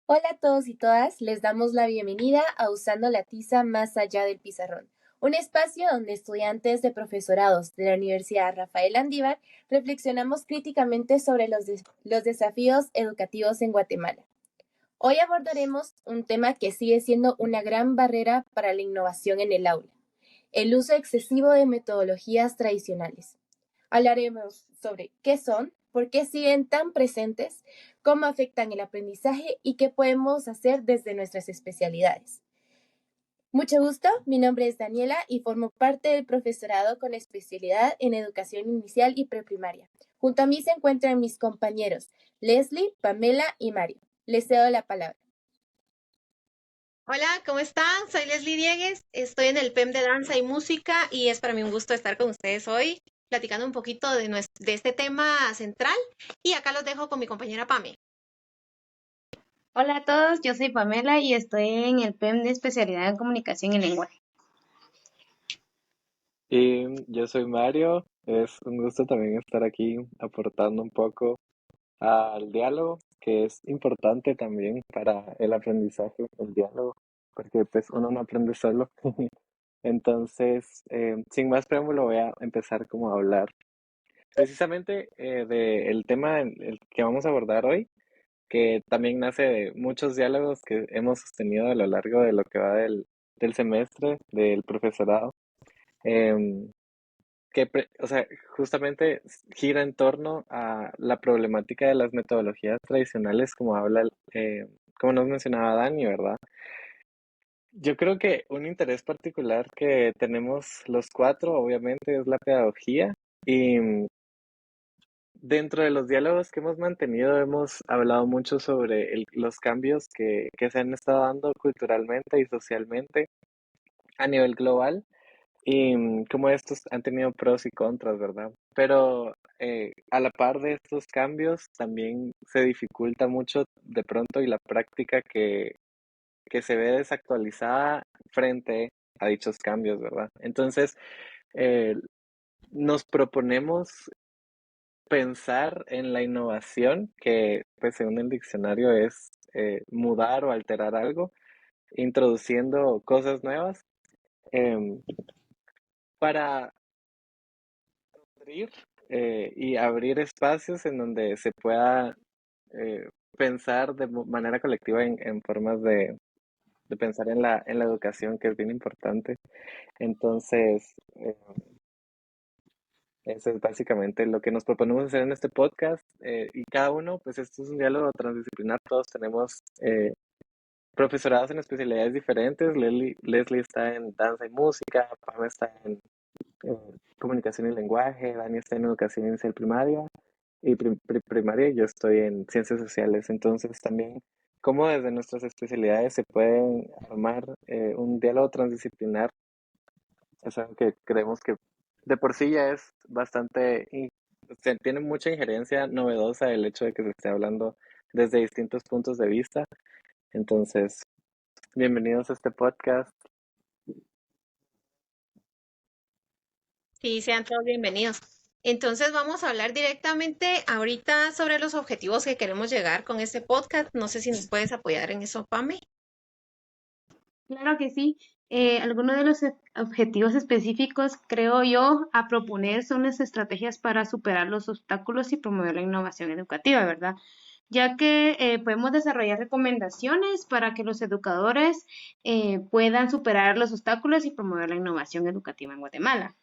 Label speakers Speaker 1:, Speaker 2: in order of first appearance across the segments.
Speaker 1: Hola a todos y todas, les damos la bienvenida a Usando la Tiza Más Allá del Pizarrón, un espacio donde estudiantes de profesorados de la Universidad Rafael Andívar reflexionamos críticamente sobre los desafíos educativos en Guatemala. Hoy abordaremos un tema que sigue siendo una gran barrera para la innovación en el aula, el uso excesivo de metodologías tradicionales. Hablaremos sobre qué son, por qué siguen tan presentes, cómo afectan el aprendizaje y qué podemos hacer desde nuestras especialidades. Mucho gusto, mi nombre es Daniela y formo parte del profesorado con especialidad en educación inicial y preprimaria. Junto a mí se encuentran mis compañeros Leslie, Pamela y Mario. Les cedo la palabra.
Speaker 2: Hola, ¿cómo están? Soy Leslie Diegues, estoy en el PEM de Danza y Música y es para mí un gusto estar con ustedes hoy, platicando un poquito de este tema central y acá los dejo con mi compañera Pame.
Speaker 3: Hola a todos, yo soy Pamela y estoy en el PEM de especialidad en comunicación y lenguaje.
Speaker 4: Y yo soy Mario, es un gusto también estar aquí aportando un poco al diálogo, que es importante también para el aprendizaje, el diálogo, porque pues uno no aprende solo. Entonces, sin más preámbulo, voy a empezar como a hablar precisamente del tema el que vamos a abordar hoy, que también nace de muchos diálogos que hemos sostenido a lo largo de lo que va del semestre del profesorado. Em, o sea, justamente gira en torno a la problemática de las metodologías tradicionales, como nos mencionaba Dani, ¿verdad? Yo creo que un interés particular que tenemos los cuatro, obviamente, es la pedagogía. Y dentro de los diálogos que hemos mantenido, hemos hablado mucho sobre los cambios que se han estado dando culturalmente y socialmente a nivel global. Y como estos han tenido pros y contras, ¿verdad? Pero a la par de estos cambios también se dificulta mucho de pronto y la práctica que se ve desactualizada frente a dichos cambios, ¿verdad? Entonces, eh, nos proponemos pensar en la innovación, que pues según el diccionario es mudar o alterar algo, introduciendo cosas nuevas em, para abrir y abrir espacios en donde se pueda pensar de manera colectiva en formas de pensar en la educación, que es bien importante. Entonces, eso es básicamente lo que nos proponemos hacer en este podcast. Y cada uno, pues esto es un diálogo transdisciplinar, todos tenemos profesorados en especialidades diferentes. Leslie está en danza y música, Pam está en comunicación y lenguaje, Dani está en educación inicial primaria y primaria, y yo estoy en ciencias sociales. Entonces también cómo desde nuestras especialidades se pueden armar un diálogo transdisciplinar es algo que creemos que de por sí ya es tiene mucha injerencia novedosa el hecho de que se esté hablando desde distintos puntos de vista. Entonces, bienvenidos a este podcast.
Speaker 2: Sí, sean todos bienvenidos. Entonces vamos a hablar directamente ahorita sobre los objetivos que queremos llegar con este podcast. No sé si nos puedes apoyar en eso, Pame.
Speaker 3: Claro que sí. Algunos de los objetivos específicos, creo yo, a proponer son las estrategias para superar los obstáculos y promover la innovación educativa, ¿verdad? Ya que podemos desarrollar recomendaciones para que los educadores puedan superar los obstáculos y promover la innovación educativa en Guatemala.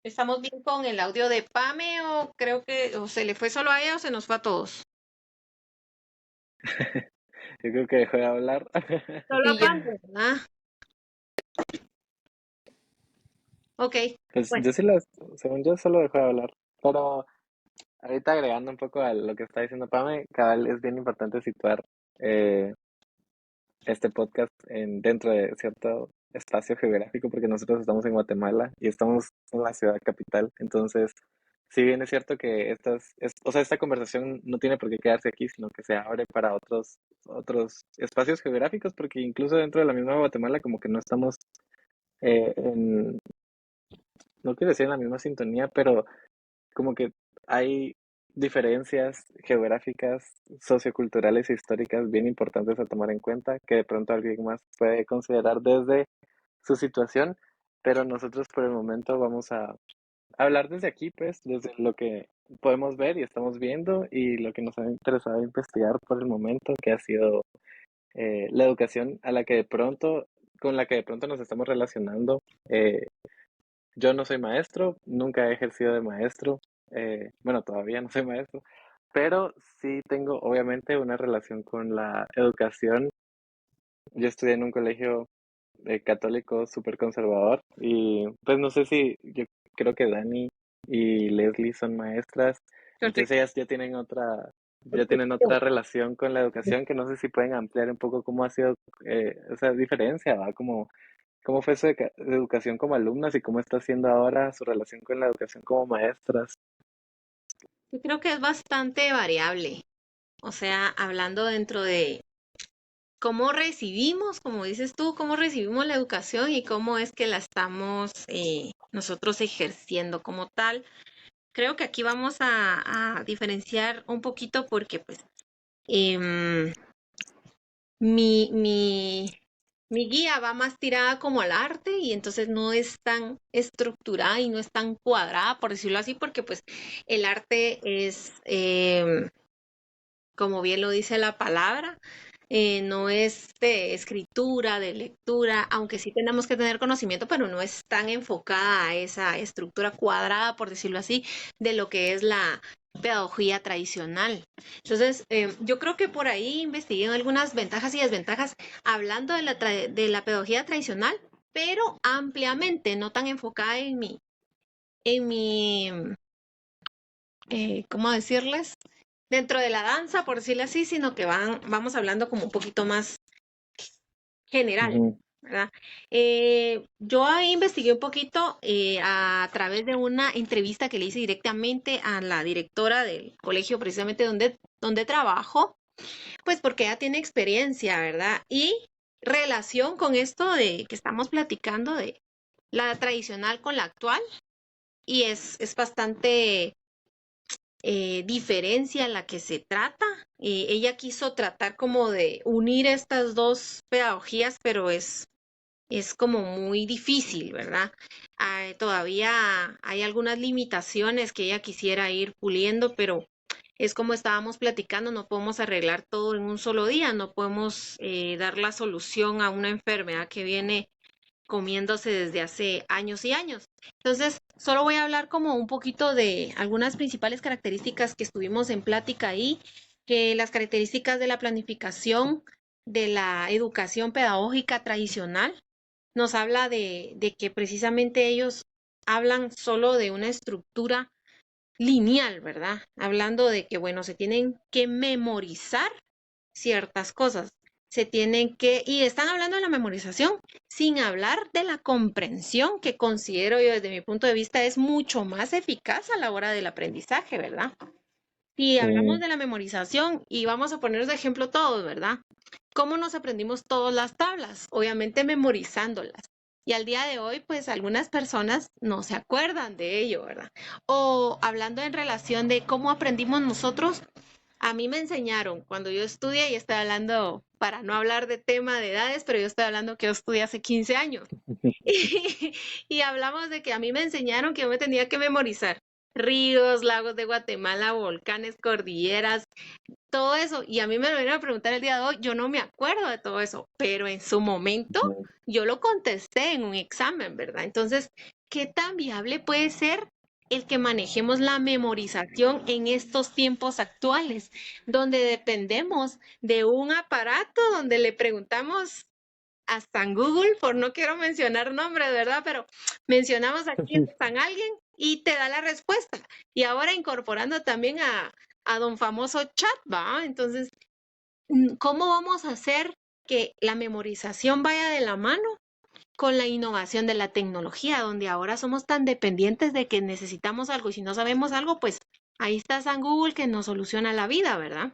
Speaker 2: ¿Estamos bien con el audio de Pame o creo que o se le fue solo a ella o se nos fue a todos?
Speaker 4: Yo creo que dejó de hablar.
Speaker 2: Solo a
Speaker 1: Y yo,
Speaker 2: Pame, ¿verdad? Ok,
Speaker 4: Pues
Speaker 2: bueno.
Speaker 4: yo sí según yo solo dejó de hablar. Pero ahorita agregando un poco a lo que está diciendo Pame, cabal, es bien importante situar eh, este podcast dentro de cierto espacio geográfico, porque nosotros estamos en Guatemala y estamos en la ciudad capital. Entonces, si bien es cierto que o sea, esta conversación no tiene por qué quedarse aquí, sino que se abre para otros espacios geográficos, porque incluso dentro de la misma Guatemala como que no estamos en, no quiero decir en la misma sintonía, pero como que hay diferencias geográficas, socioculturales e históricas bien importantes a tomar en cuenta, que de pronto alguien más puede considerar desde su situación, pero nosotros por el momento vamos a hablar desde aquí, pues, desde lo que podemos ver y estamos viendo y lo que nos ha interesado investigar por el momento, que ha sido la educación a la que de pronto, con la que de pronto nos estamos relacionando. Yo no soy maestro, nunca he ejercido de maestro, bueno, todavía no soy maestro, pero sí tengo obviamente una relación con la educación. Yo estudié en un colegio católico súper conservador y pues no sé si, yo creo que Dani y Leslie son maestras, entonces
Speaker 2: Perfecto.
Speaker 4: ellas ya tienen otra relación con la educación que no sé si pueden ampliar un poco cómo ha sido esa diferencia, ¿va? Cómo fue su educación como alumnas y cómo está siendo ahora su relación con la educación como maestras.
Speaker 2: Yo creo que es bastante variable. O sea, hablando dentro de cómo recibimos, como dices tú, cómo recibimos la educación y cómo es que la estamos nosotros ejerciendo como tal. Creo que aquí vamos a diferenciar un poquito porque pues em, mi, mi, mi guía va más tirada como al arte y entonces no es tan estructurada y no es tan cuadrada, por decirlo así, porque pues el arte es, como bien lo dice la palabra, no es de escritura, de lectura, aunque sí tenemos que tener conocimiento, pero no es tan enfocada a esa estructura cuadrada, por decirlo así, de lo que es la pedagogía tradicional. Entonces, yo creo que por ahí investigué algunas ventajas y desventajas hablando de de la pedagogía tradicional, pero ampliamente, no tan enfocada en mi, ¿cómo decirles? Dentro de la danza, por decirlo así, sino que vamos hablando como un poquito más general,
Speaker 4: Ujú,
Speaker 2: ¿verdad? Yo ahí investigué un poquito a través de una entrevista que le hice directamente a la directora del colegio, precisamente donde trabajo, pues porque ella tiene experiencia, ¿verdad? Y relación con esto de que estamos platicando de la tradicional con la actual, y es bastante diferencia la que se trata. Ella quiso tratar como de unir estas dos pedagogías, pero es como muy difícil, ¿verdad? Todavía hay algunas limitaciones que ella quisiera ir puliendo, pero es como estábamos platicando, no podemos arreglar todo en un solo día, no podemos dar la solución a una enfermedad que viene comiéndose desde hace años y años. Entonces, solo voy a hablar como un poquito de algunas principales características que estuvimos en plática ahí, que las características de la planificación de la educación pedagógica tradicional nos habla de que precisamente ellos hablan solo de una estructura lineal, ¿verdad? Hablando de que, bueno, se tienen que memorizar ciertas cosas. Se tienen que, y están hablando de la memorización, sin hablar de la comprensión, que considero yo desde mi punto de vista es mucho más eficaz a la hora del aprendizaje, ¿verdad? Si hablamos
Speaker 4: sí,
Speaker 2: de la memorización, y vamos a poner de ejemplo todos, ¿verdad? ¿Cómo nos aprendimos todas las tablas? Obviamente memorizándolas. Y al día de hoy, pues algunas personas no se acuerdan de ello, ¿verdad? O hablando en relación de cómo aprendimos nosotros, a mí me enseñaron cuando yo estudié, y estoy hablando, para no hablar de tema de edades, pero yo estoy hablando que yo estudié hace 15 años. Y hablamos de que a mí me enseñaron que yo me tenía que memorizar ríos, lagos de Guatemala, volcanes, cordilleras, todo eso. Y a mí me lo vienen a preguntar el día de hoy, yo no me acuerdo de todo eso, pero en su momento
Speaker 4: ujú,
Speaker 2: yo lo contesté en un examen, ¿verdad? Entonces, ¿qué tan viable puede ser el que manejemos la memorización en estos tiempos actuales, donde dependemos de un aparato, donde le preguntamos hasta en Google, por no quiero mencionar nombres, ¿verdad? Pero mencionamos aquí hasta en alguien y te da la respuesta. Y ahora incorporando también a don famoso chat, ¿va? Entonces, ¿cómo vamos a hacer que la memorización vaya de la mano con la innovación de la tecnología, donde ahora somos tan dependientes de que necesitamos algo y si no sabemos algo, pues ahí está San Google que nos soluciona la vida, ¿verdad?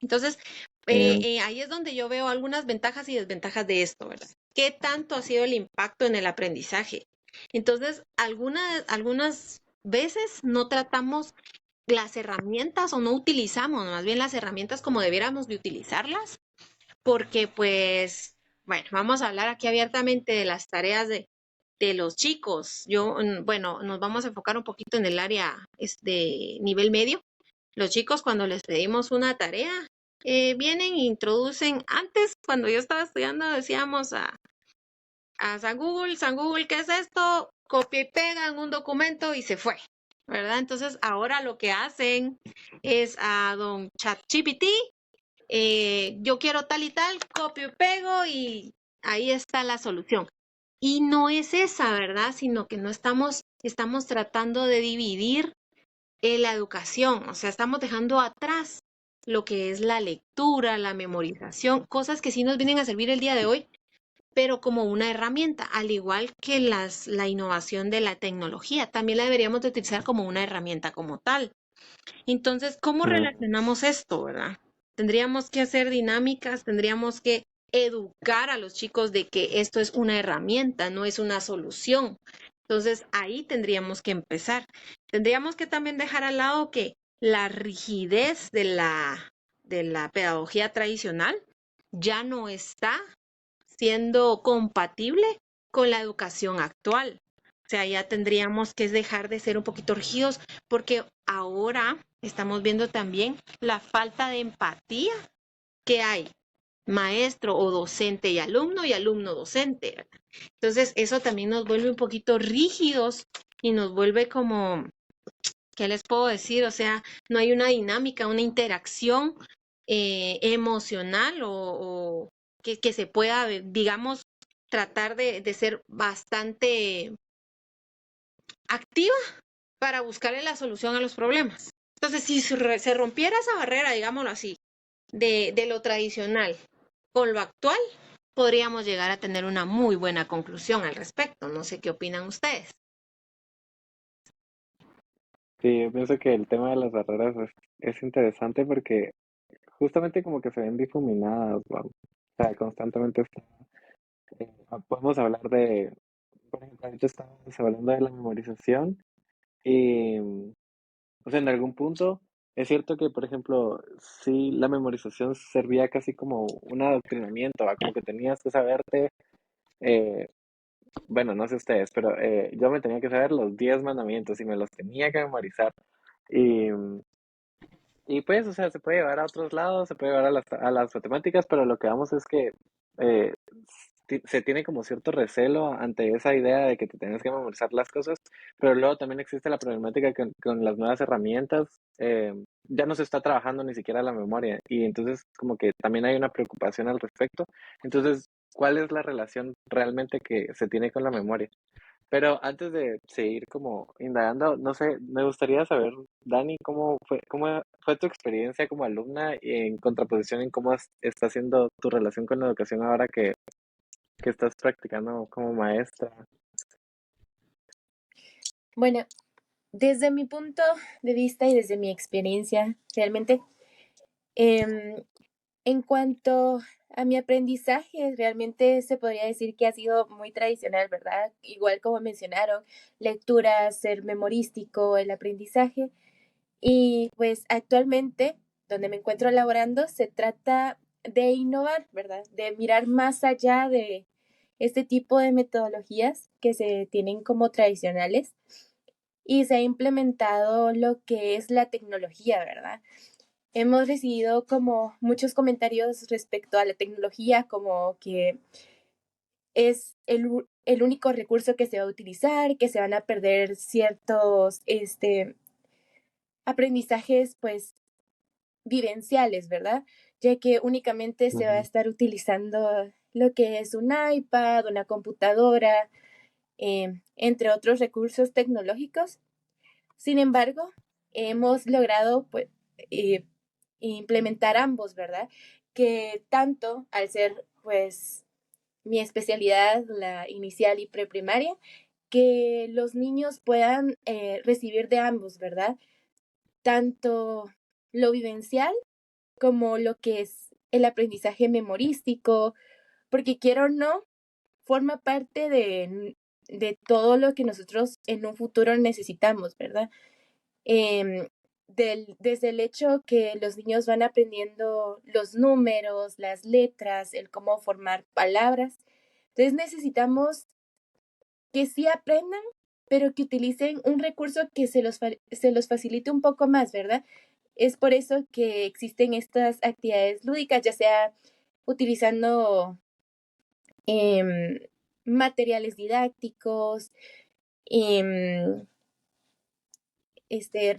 Speaker 2: Entonces,
Speaker 4: sí.
Speaker 2: ahí es donde yo veo algunas ventajas y desventajas de esto, ¿verdad? ¿Qué tanto ha sido el impacto en el aprendizaje? Entonces, algunas veces no tratamos las herramientas o no utilizamos más bien las herramientas como debiéramos de utilizarlas, porque pues, bueno, vamos a hablar aquí abiertamente de las tareas de los chicos. Bueno, nos vamos a enfocar un poquito en el área de nivel medio. Los chicos cuando les pedimos una tarea, vienen e introducen, antes cuando yo estaba estudiando decíamos a San Google, ¿qué es esto? Copia y pega en un documento y se fue, ¿verdad? Entonces ahora lo que hacen es a don ChatGPT, yo quiero tal y tal, copio y pego y ahí está la solución. Y no es esa, ¿verdad? Sino que no estamos tratando de dividir la educación, o sea, estamos dejando atrás lo que es la lectura, la memorización, cosas que sí nos vienen a servir el día de hoy, pero como una herramienta, al igual que la innovación de la tecnología, también la deberíamos de utilizar como una herramienta como tal. Entonces, ¿cómo
Speaker 4: Mm,
Speaker 2: relacionamos esto, verdad? Tendríamos que hacer dinámicas, tendríamos que educar a los chicos de que esto es una herramienta, no es una solución. Entonces, ahí tendríamos que empezar. Tendríamos que también dejar al lado que la rigidez de la pedagogía tradicional ya no está siendo compatible con la educación actual. O sea, ya tendríamos que dejar de ser un poquito rígidos porque ahora estamos viendo también la falta de empatía que hay maestro o docente y alumno docente, ¿verdad? Entonces, eso también nos vuelve un poquito rígidos y nos vuelve como, ¿qué les puedo decir? O sea, no hay una dinámica, una interacción emocional o que se pueda, digamos, tratar de ser bastante activa para buscarle la solución a los problemas. Entonces, si se rompiera esa barrera, digámoslo así, de lo tradicional con lo actual, podríamos llegar a tener una muy buena conclusión al respecto. No sé qué opinan ustedes.
Speaker 4: sí, yo pienso que el tema de las barreras es interesante porque justamente como que se ven difuminadas, ¿no? O sea, constantemente podemos hablar de, por ejemplo, ahorita estamos hablando de la memorización y, o sea, en algún punto es cierto que, por ejemplo, sí, la memorización servía casi como un adoctrinamiento, ¿va? Como que tenías que saberte, eh, bueno, no sé ustedes, pero yo me tenía que saber los 10 mandamientos y me los tenía que memorizar. Y, y pues, o sea, se puede llevar a otros lados, se puede llevar a las matemáticas, pero lo que vamos es que eh, se tiene como cierto recelo ante esa idea de que te tienes que memorizar las cosas, pero luego también existe la problemática que con las nuevas herramientas ya no se está trabajando ni siquiera la memoria y entonces como que también hay una preocupación al respecto. Entonces, ¿cuál es la relación realmente que se tiene con la memoria? Pero antes de seguir como indagando, no sé, me gustaría saber, Dani, cómo fue tu experiencia como alumna y en contraposición en cómo está siendo tu relación con la educación ahora que estás practicando como maestra.
Speaker 1: Bueno, desde mi punto de vista y desde mi experiencia, realmente, em, en cuanto a mi aprendizaje, realmente se podría decir que ha sido muy tradicional, ¿verdad? Igual como mencionaron, lectura, ser memorístico, el aprendizaje. Y pues actualmente, donde me encuentro laborando, se trata de innovar, ¿verdad? De mirar más allá de este tipo de metodologías que se tienen como tradicionales y se ha implementado lo que es la tecnología, ¿verdad? Hemos recibido como muchos comentarios respecto a la tecnología, como que es el único recurso que se va a utilizar, que se van a perder ciertos aprendizajes pues vivenciales, ¿verdad? Ya que únicamente se va a
Speaker 4: Ujú,
Speaker 1: estar utilizando lo que es un iPad, una computadora, entre otros recursos tecnológicos. Sin embargo, hemos logrado pues, eh, implementar ambos, ¿verdad? Que tanto al ser pues mi especialidad, la inicial y preprimaria, que los niños puedan recibir de ambos, ¿verdad? Tanto lo vivencial como lo que es el aprendizaje memorístico, porque quiero o no, forma parte de todo lo que nosotros en un futuro necesitamos, ¿verdad? Em, desde el hecho que los niños van aprendiendo los números, las letras, el cómo formar palabras. Entonces necesitamos que sí aprendan, pero que utilicen un recurso que se los facilite un poco más, ¿verdad? Es por eso que existen estas actividades lúdicas, ya sea utilizando em, materiales didácticos, em,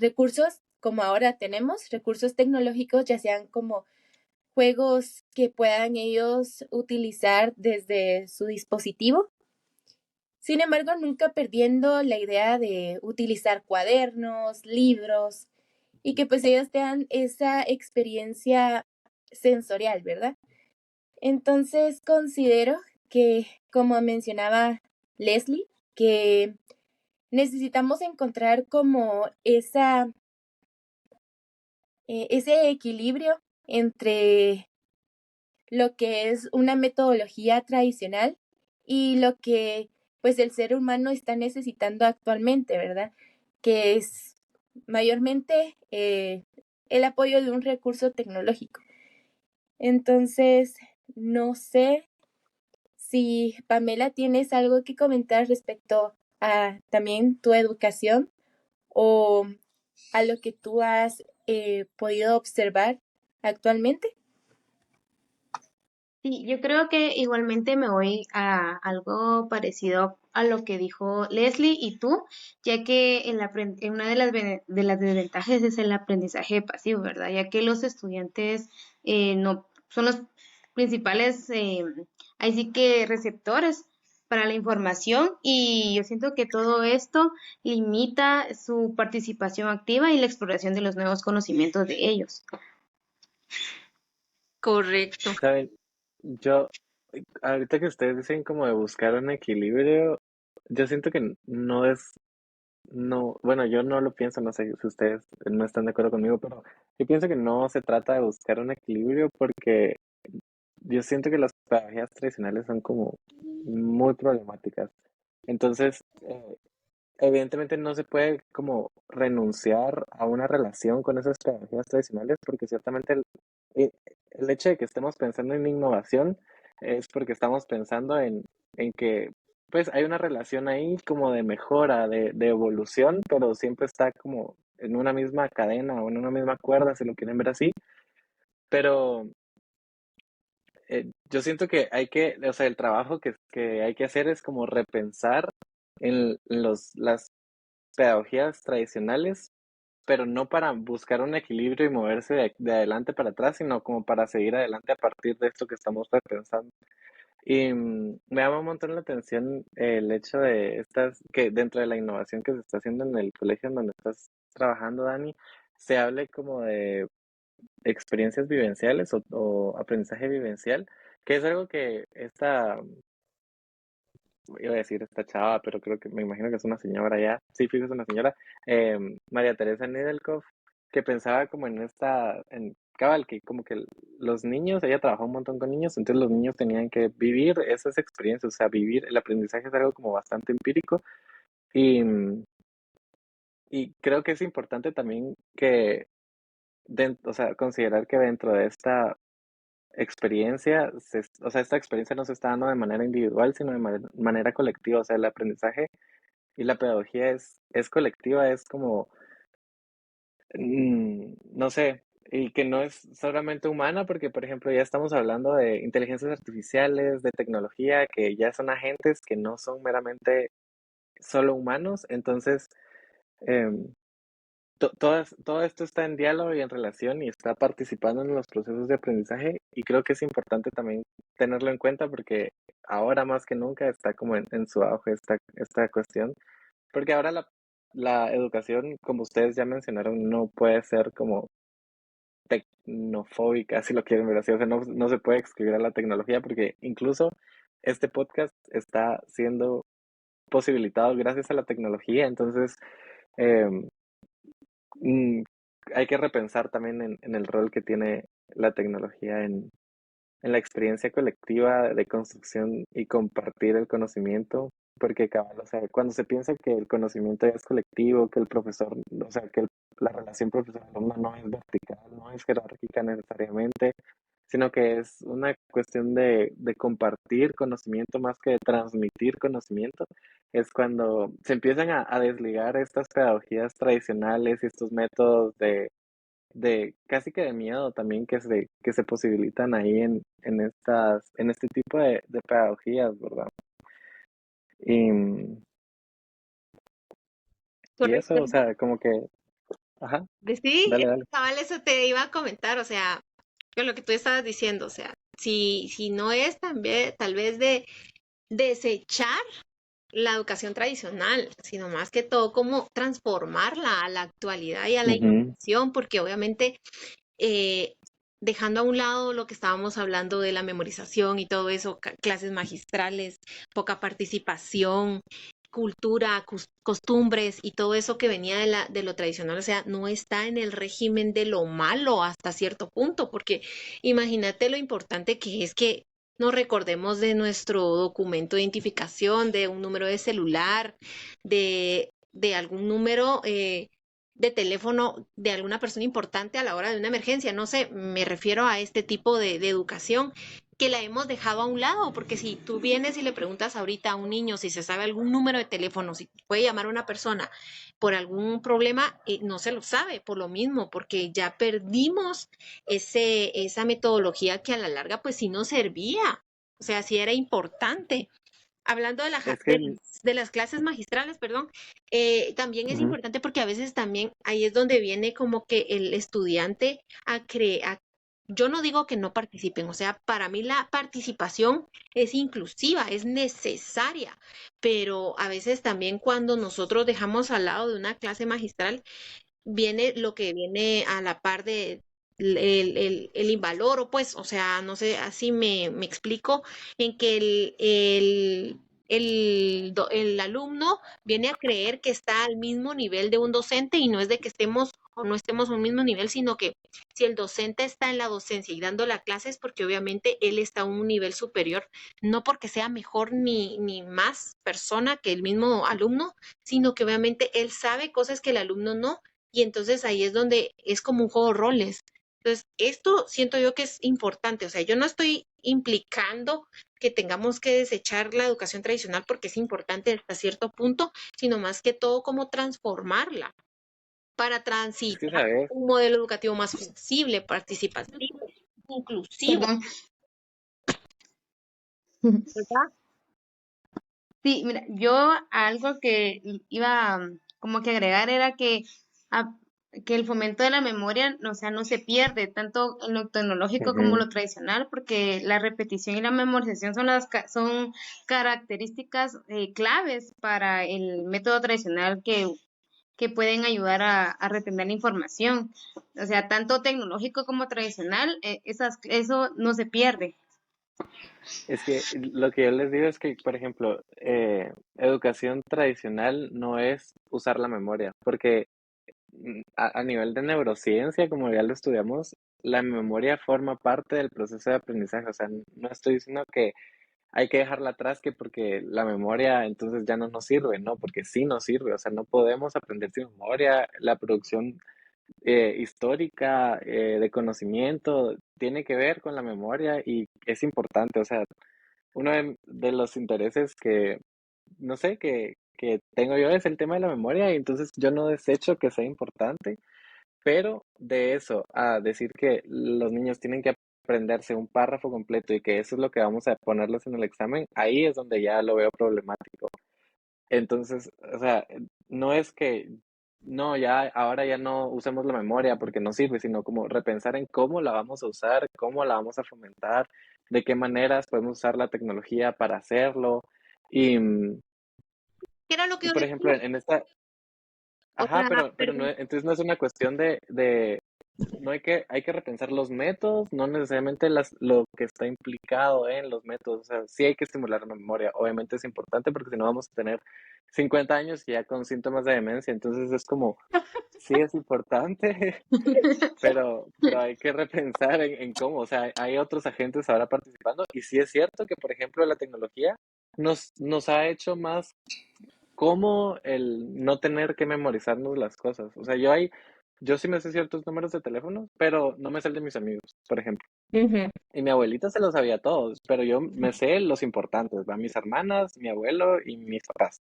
Speaker 1: recursos como ahora tenemos, recursos tecnológicos, ya sean como juegos que puedan ellos utilizar desde su dispositivo. Sin embargo, nunca perdiendo la idea de utilizar cuadernos, libros y que pues ellos tengan esa experiencia sensorial, ¿verdad? Entonces considero que, como mencionaba Leslie, que necesitamos encontrar como ese equilibrio entre lo que es una metodología tradicional y lo que pues el ser humano está necesitando actualmente, ¿verdad? Que es mayormente el apoyo de un recurso tecnológico. Entonces, no sé si Pamela tienes algo que comentar respecto a también tu educación o a lo que tú has podido observar actualmente.
Speaker 3: Sí, yo creo que igualmente me voy a algo parecido a lo que dijo Leslie y tú, ya que una de de las desventajas es el aprendizaje pasivo, ¿verdad? Ya que los estudiantes no son los principales, ahí sí que receptores para la información y yo siento que todo esto limita su participación activa y la exploración de los nuevos conocimientos de ellos.
Speaker 2: Correcto.
Speaker 4: ¿Saben? Yo, ahorita que ustedes dicen como de buscar un equilibrio, yo siento que no es, no, bueno, yo no lo pienso, no sé si ustedes no están de acuerdo conmigo, pero yo pienso que no se trata de buscar un equilibrio porque yo siento que las pedagogías tradicionales son como muy problemáticas. Entonces, evidentemente no se puede como renunciar a una relación con esas pedagogías tradicionales porque ciertamente eh, el hecho de que estemos pensando en innovación es porque estamos pensando en que pues hay una relación ahí como de mejora, de evolución, pero siempre está como en una misma cadena o en una misma cuerda, si lo quieren ver así. Pero yo siento que hay que, o sea, el trabajo que hay que hacer es como repensar en las pedagogías tradicionales, pero no para buscar un equilibrio y moverse de adelante para atrás, sino como para seguir adelante a partir de esto que estamos repensando. Y me llama un montón la atención el hecho de que dentro de la innovación que se está haciendo en el colegio en donde estás trabajando, Dani, se hable como de experiencias vivenciales o aprendizaje vivencial, que es algo que iba a decir esta chava, pero creo que me imagino que es una señora ya, sí, fijo, es una señora, María Teresa Nedelkov, que pensaba como en cabal, que como que los niños, ella trabajó un montón con niños, entonces los niños tenían que vivir esas experiencias, o sea, vivir, el aprendizaje es algo como bastante empírico y, y creo que es importante también que, o sea, considerar que dentro de esta experiencia, o sea, esta experiencia no se está dando de manera individual, sino de manera colectiva, o sea, el aprendizaje y la pedagogía es colectiva, es como, no sé, y que no es solamente humana, porque por ejemplo ya estamos hablando de inteligencias artificiales, de tecnología, que ya son agentes que no son meramente solo humanos, entonces em, todo esto está en diálogo y en relación y está participando en los procesos de aprendizaje y creo que es importante también tenerlo en cuenta porque ahora más que nunca está como en su auge esta cuestión. Porque ahora la educación, como ustedes ya mencionaron, no puede ser como tecnofóbica, si lo quieren ver así. O sea, no se puede excluir a la tecnología porque incluso este podcast está siendo posibilitado gracias a la tecnología. Entonces, eh, mm, hay que repensar también en el rol que tiene la tecnología en la experiencia colectiva de construcción y compartir el conocimiento, porque cabal, o sea, cuando se piensa que el conocimiento ya es colectivo, que el profesor, o sea, que la relación profesor-alumno no es vertical, no es jerárquica necesariamente, sino que es una cuestión de compartir conocimiento más que de transmitir conocimiento, es cuando se empiezan a desligar estas pedagogías tradicionales y estos métodos de casi que de miedo también que se posibilitan ahí en este tipo de pedagogías, ¿verdad? Y, y
Speaker 2: Correcto.
Speaker 4: eso, o sea, como que, ajá,
Speaker 2: Sí,
Speaker 4: dale, dale.
Speaker 2: cabal, eso te iba a comentar, o sea, con lo que tú estabas diciendo, o sea, si no es también, tal vez de desechar la educación tradicional, sino más que todo como transformarla a la actualidad y a la
Speaker 4: Ujú,
Speaker 2: innovación, porque obviamente eh, dejando a un lado lo que estábamos hablando de la memorización y todo eso, clases magistrales, poca participación, cultura, costumbres y todo eso que venía de lo tradicional, o sea, no está en el régimen de lo malo hasta cierto punto, porque imagínate lo importante que es que nos recordemos de nuestro documento de identificación, de un número de celular, de algún número de teléfono de alguna persona importante a la hora de una emergencia. No sé, me refiero a este tipo de educación que la hemos dejado a un lado, porque si tú vienes y le preguntas ahorita a un niño si se sabe algún número de teléfono, si puede llamar a una persona por algún problema, no se lo sabe por lo mismo, porque ya perdimos esa metodología que a la larga pues sí nos servía, o sea, sí era importante. Hablando de,
Speaker 4: es que,
Speaker 2: de las clases magistrales, perdón, también es
Speaker 4: ujú,
Speaker 2: importante porque a veces también ahí es donde viene como que el estudiante a crear. Yo no digo que no participen, o sea, para mí la participación es inclusiva, es necesaria, pero a veces también cuando nosotros dejamos al lado de una clase magistral, viene lo que viene a la par de el invaloro, pues, o sea, no sé, así me explico, en que el alumno viene a creer que está al mismo nivel de un docente y no es de que estemos o no estemos a un mismo nivel, sino que si el docente está en la docencia y dando la clase es porque obviamente él está a un nivel superior, no porque sea mejor ni más persona que el mismo alumno, sino que obviamente él sabe cosas que el alumno no, y entonces ahí es donde es como un juego de roles. Entonces, esto siento yo que es importante, o sea, yo no estoy implicando que tengamos que desechar la educación tradicional porque es importante hasta cierto punto, sino más que todo cómo transformarla para
Speaker 4: es que,
Speaker 2: transitar
Speaker 4: ¿sabes?
Speaker 2: un modelo educativo más flexible, participativo, inclusivo,
Speaker 3: Perdón.
Speaker 2: ¿verdad?
Speaker 3: Sí, mira, yo algo que iba como que agregar era a- que el fomento de la memoria, o sea, no se pierde tanto en lo tecnológico como
Speaker 4: Ujú.
Speaker 3: lo tradicional, porque la repetición y la memorización son son características claves para el método tradicional que pueden ayudar a retener la información. O sea, tanto tecnológico como tradicional, eso no se pierde.
Speaker 4: Es que lo que yo les digo es que, por ejemplo, educación tradicional no es usar la memoria, porque a nivel de neurociencia, como ya lo estudiamos, la memoria forma parte del proceso de aprendizaje. O sea, no estoy diciendo que hay que dejarla atrás, que porque la memoria entonces ya no nos sirve, ¿no? Porque sí nos sirve. O sea, no podemos aprender sin memoria. La producción histórica de conocimiento tiene que ver con la memoria y es importante. O sea, uno de los intereses que, no sé, que tengo yo es el tema de la memoria y entonces yo no desecho que sea importante, pero de eso a decir que los niños tienen que aprenderse un párrafo completo y que eso es lo que vamos a ponerles en el examen, ahí es donde ya lo veo problemático. Entonces, o sea, no es que, no, ya, ahora ya no usemos la memoria porque no sirve, sino como repensar en cómo la vamos a usar, cómo la vamos a fomentar, de qué maneras podemos usar la tecnología para hacerlo. Y,
Speaker 2: ¿Qué era lo que
Speaker 4: y
Speaker 2: yo
Speaker 4: por
Speaker 2: les
Speaker 4: ejemplo,
Speaker 2: digo?
Speaker 4: en esta, ajá,
Speaker 2: Otra,
Speaker 4: pero no,
Speaker 2: perdón.
Speaker 4: entonces no es una cuestión no hay que repensar los métodos, no necesariamente lo que está implicado en los métodos. O sea, sí hay que estimular la memoria. Obviamente es importante porque si no vamos a tener 50 años y ya con síntomas de demencia. Entonces es como, sí es importante, pero hay que repensar en cómo, o sea, hay otros agentes ahora participando y sí es cierto que, por ejemplo, la tecnología nos ha hecho más como el no tener que memorizarnos las cosas. O sea, yo sí me sé ciertos números de teléfono, pero no me sé el de mis amigos, por ejemplo.
Speaker 2: Ujú,
Speaker 4: Y mi abuelita se los sabía todos, pero yo me sé los importantes, ¿va? Mis hermanas, mi abuelo y mis papás.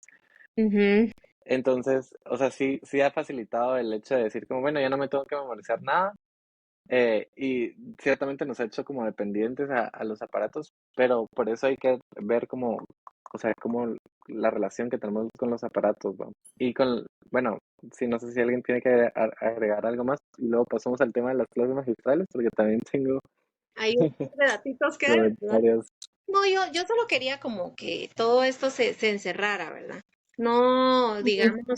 Speaker 2: ujú.
Speaker 4: Entonces, o sea, sí ha facilitado el hecho de decir como, bueno, ya no me tengo que memorizar nada. Y ciertamente nos ha hecho como dependientes a los aparatos, pero por eso hay que ver como, o sea, como la relación que tenemos con los aparatos, ¿va? Y con, bueno, sí, no sé si alguien tiene que agregar algo más y luego pasamos al tema de las clases magistrales, porque también tengo
Speaker 2: Hay un par de datitos que dar, ¿verdad?
Speaker 4: comentarios.
Speaker 2: No, yo solo quería como que todo esto se encerrara, ¿verdad? No, digamos,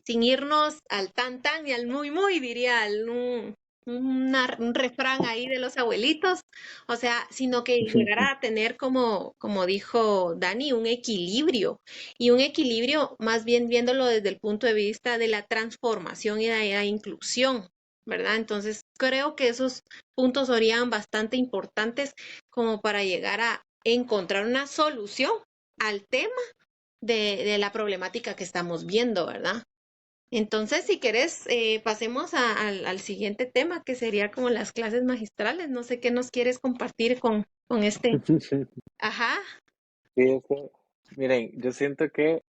Speaker 2: sin irnos al tan tan y al muy muy, diría un refrán ahí de los abuelitos, o sea, sino que llegara a tener como dijo Dani, un equilibrio, y un equilibrio más bien viéndolo desde el punto de vista de la transformación y de la inclusión, ¿verdad? Entonces, creo que esos puntos serían bastante importantes como para llegar a encontrar una solución al tema de la problemática que estamos viendo, ¿verdad? Entonces, si querés, pasemos al siguiente tema, que sería como las clases magistrales. No sé qué nos quieres compartir con este. Ajá,
Speaker 4: Sí, es que, miren, yo siento que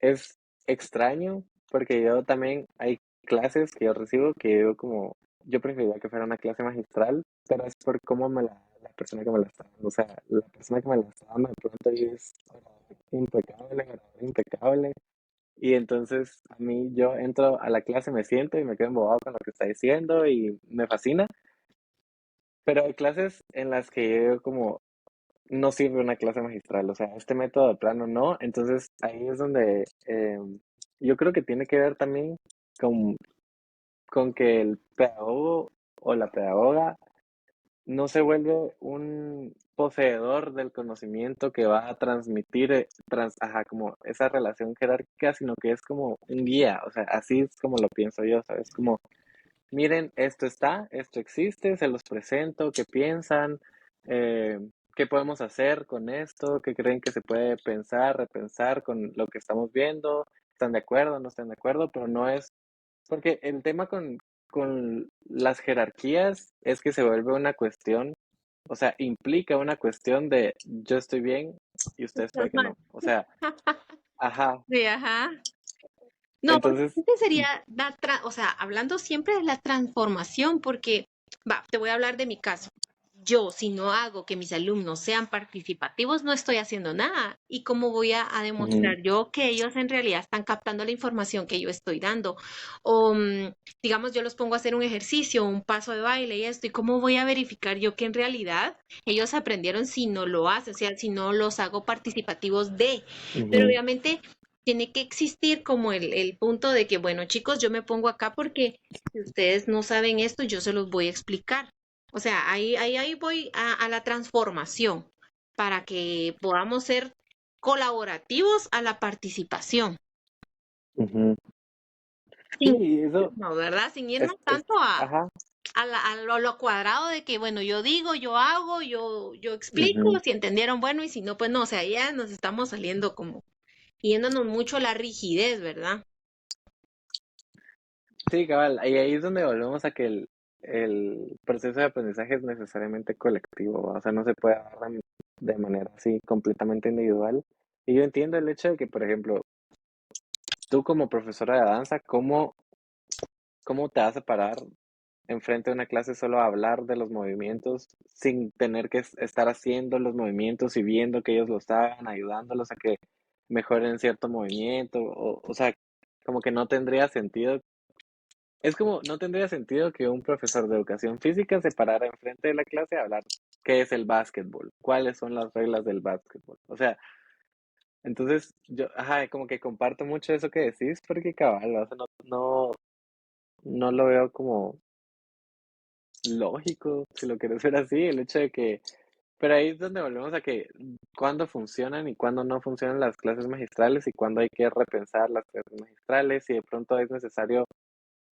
Speaker 4: es extraño porque yo también hay clases que yo recibo que yo como, yo preferiría que fuera una clase magistral, pero es por cómo la persona que me la está dando, o sea, la persona que me la está dando de pronto es orador impecable, y entonces a mí yo entro a la clase, me siento y me quedo embobado con lo que está diciendo y me fascina, pero hay clases en las que yo como, no sirve una clase magistral, o sea, este método de plano no, entonces ahí es donde yo creo que tiene que ver también con, con que el pedagogo o la pedagoga no se vuelve un poseedor del conocimiento que va a transmitir, ajá, como esa relación jerárquica, sino que es como un guía, o sea, así es como lo pienso yo, ¿sabes? Como miren, esto está, esto existe, se los presento, qué piensan, eh, qué podemos hacer con esto, qué creen que se puede pensar, repensar con lo que estamos viendo, están de acuerdo, no están de acuerdo, pero no es, porque el tema con las jerarquías es que se vuelve una cuestión, o sea, implica una cuestión de yo estoy bien y ustedes puede
Speaker 2: estás
Speaker 4: que
Speaker 2: mal.
Speaker 4: no, o sea, ajá,
Speaker 2: Sí, ajá. No, porque
Speaker 4: entonces,
Speaker 2: este sería o sea, hablando siempre de la transformación, porque, va, te voy a hablar de mi caso. Yo, si no hago que mis alumnos sean participativos, no estoy haciendo nada. ¿Y cómo voy a
Speaker 4: ujú,
Speaker 2: demostrar yo que ellos en realidad están captando la información que yo estoy dando? O, digamos, yo los pongo a hacer un ejercicio, un paso de baile y esto, ¿y cómo voy a verificar yo que en realidad ellos aprendieron si no lo hacen? O sea, si no los hago participativos de. Pero
Speaker 4: ujú,
Speaker 2: obviamente tiene que existir como el punto de que, bueno, chicos, yo me pongo acá porque si ustedes no saben esto, yo se los voy a explicar. O sea, ahí voy a la transformación para que podamos ser colaborativos a la participación.
Speaker 4: ujú.
Speaker 2: Sin,
Speaker 4: Sí, eso
Speaker 2: no, ¿verdad? Sin
Speaker 4: es,
Speaker 2: irnos tanto
Speaker 4: ajá.
Speaker 2: a lo cuadrado de que, bueno, yo digo, yo hago, yo explico,
Speaker 4: Ujú.
Speaker 2: si entendieron, bueno, y si no, pues no, o sea, ya nos estamos saliendo como, yéndonos mucho a la rigidez, ¿verdad?
Speaker 4: Sí, cabal, y ahí es donde volvemos a que el proceso de aprendizaje es necesariamente colectivo, ¿va? O sea, no se puede dar de manera así completamente individual. Y yo entiendo el hecho de que, por ejemplo, tú como profesora de danza, ¿cómo te vas a parar enfrente de una clase solo a hablar de los movimientos sin tener que estar haciendo los movimientos y viendo que ellos los hagan, ayudándolos a que mejoren cierto movimiento? O sea, como que no tendría sentido. Es como, no tendría sentido que un profesor de educación física se parara enfrente de la clase a hablar qué es el básquetbol, cuáles son las reglas del básquetbol. O sea, entonces yo, ajá, como que comparto mucho eso que decís, porque cabal, o sea, no lo veo como lógico, si lo quieres ver así, el hecho de que Pero ahí es donde volvemos a que cuándo funcionan y cuándo no funcionan las clases magistrales y cuándo hay que repensar las clases magistrales y de pronto es necesario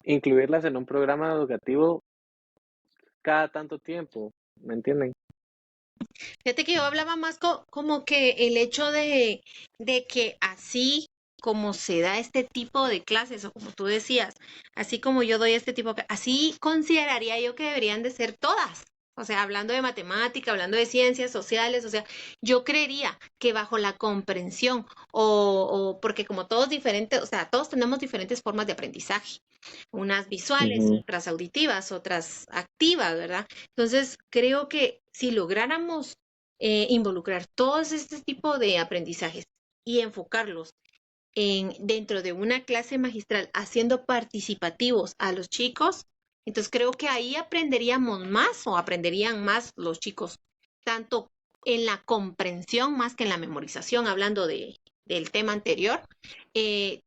Speaker 4: incluirlas en un programa educativo cada tanto tiempo, ¿me entienden?
Speaker 2: Fíjate que yo hablaba más como que el hecho de que así como se da este tipo de clases, o como tú decías, así como yo doy este tipo de, así consideraría yo que deberían de ser todas. O sea, hablando de matemática, hablando de ciencias sociales, o sea, yo creería que bajo la comprensión o porque como todos diferentes, o sea, todos tenemos diferentes formas de aprendizaje, unas visuales,
Speaker 4: Ujú.
Speaker 2: otras auditivas, otras activas, ¿verdad? Entonces, creo que si lográramos involucrar todos este tipo de aprendizajes y enfocarlos dentro de una clase magistral, haciendo participativos a los chicos, entonces creo que ahí aprenderíamos más o aprenderían más los chicos, tanto en la comprensión más que en la memorización, hablando del tema anterior, eh,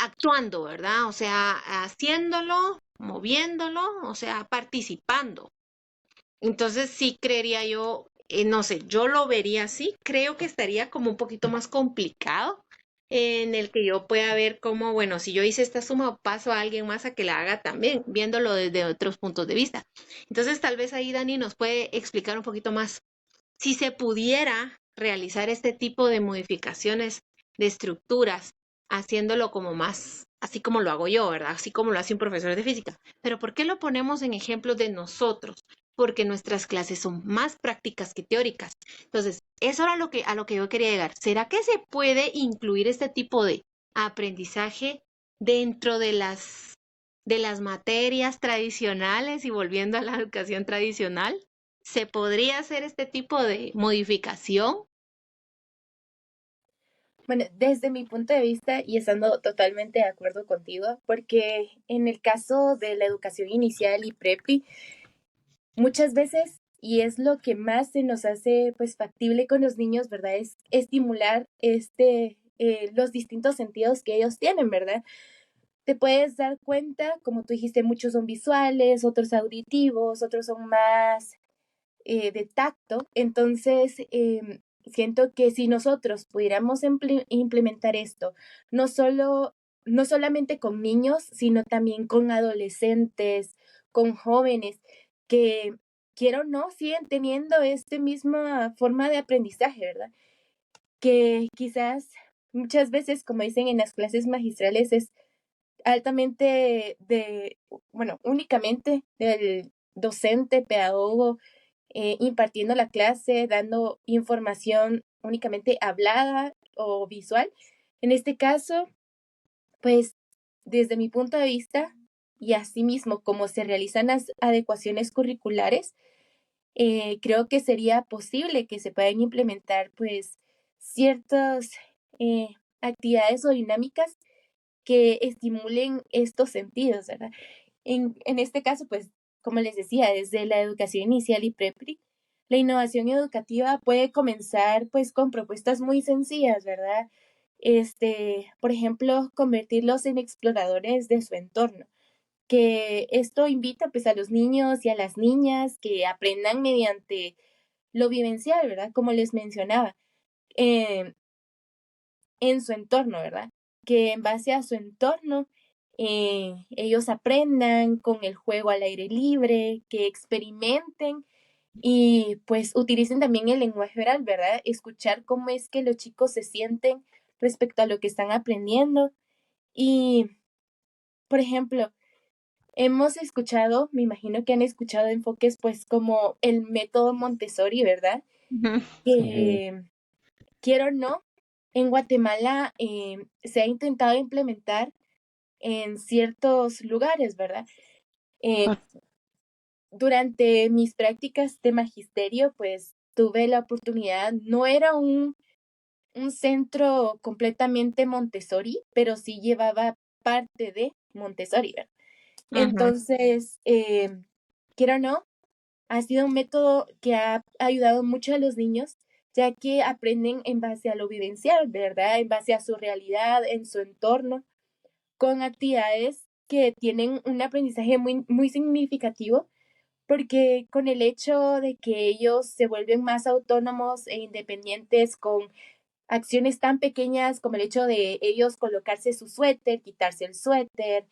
Speaker 2: actuando, ¿verdad? O sea, haciéndolo, moviéndolo, o sea, participando. Entonces sí creería yo, no sé, yo lo vería así, creo que estaría como un poquito más complicado en el que yo pueda ver cómo, bueno, si yo hice esta suma, paso a alguien más a que la haga también, viéndolo desde otros puntos de vista. Entonces tal vez ahí Dani nos puede explicar un poquito más si se pudiera realizar este tipo de modificaciones de estructuras, haciéndolo como más, así como lo hago yo, ¿verdad? Así como lo hace un profesor de física. Pero ¿por qué lo ponemos en ejemplos de nosotros? Porque nuestras clases son más prácticas que teóricas. Entonces, eso era a lo que yo quería llegar. ¿Será que se puede incluir este tipo de aprendizaje dentro de las materias tradicionales y volviendo a la educación tradicional? ¿Se podría hacer este tipo de modificación?
Speaker 1: Bueno, desde mi punto de vista, y estando totalmente de acuerdo contigo, porque en el caso de la educación inicial y prepi, muchas veces, y es lo que más se nos hace pues factible con los niños, ¿verdad? Es estimular los distintos sentidos que ellos tienen, ¿verdad? Te puedes dar cuenta, como tú dijiste, muchos son visuales, otros auditivos, otros son más de tacto. Entonces, siento que si nosotros pudiéramos implementar esto, no solo, no solamente con niños, sino también con adolescentes, con jóvenes, que quiero o no, siguen teniendo esta misma forma de aprendizaje, ¿verdad? Que quizás muchas veces, como dicen en las clases magistrales, es altamente bueno, únicamente del docente, pedagogo, impartiendo la clase, dando información únicamente hablada o visual. En este caso, pues desde mi punto de vista y asimismo como se realizan las adecuaciones curriculares, creo que sería posible que se puedan implementar pues ciertas eh, actividades o dinámicas que estimulen estos sentidos, ¿verdad? En este caso, pues, como les decía, desde la educación inicial y prepi, la innovación educativa puede comenzar, pues, con propuestas muy sencillas, ¿verdad? Por ejemplo, convertirlos en exploradores de su entorno, que esto invita, pues, a los niños y a las niñas que aprendan mediante lo vivencial, ¿verdad? Como les mencionaba. Eh, en su entorno, ¿verdad? Que en base a su entorno ellos aprendan con el juego al aire libre, que experimenten y pues utilicen también el lenguaje oral, ¿verdad? Escuchar cómo es que los chicos se sienten respecto a lo que están aprendiendo. Y, por ejemplo, hemos escuchado, me imagino que han escuchado enfoques pues como el método Montessori, ¿verdad?
Speaker 2: Ujú.
Speaker 4: Ujú.
Speaker 1: Que quiero o no, en Guatemala se ha intentado implementar en ciertos lugares, ¿verdad? Eh, durante mis prácticas de magisterio, pues tuve la oportunidad, no era un centro completamente Montessori, pero sí llevaba parte de Montessori, ¿verdad?
Speaker 2: Ujú.
Speaker 1: Entonces, quiero o no, ha sido un método que ha ayudado mucho a los niños, ya que aprenden en base a lo vivencial, ¿verdad? En base a su realidad, en su entorno, con actividades que tienen un aprendizaje muy, muy significativo, porque con el hecho de que ellos se vuelven más autónomos e independientes con acciones tan pequeñas como el hecho de ellos colocarse su suéter, quitarse el suéter,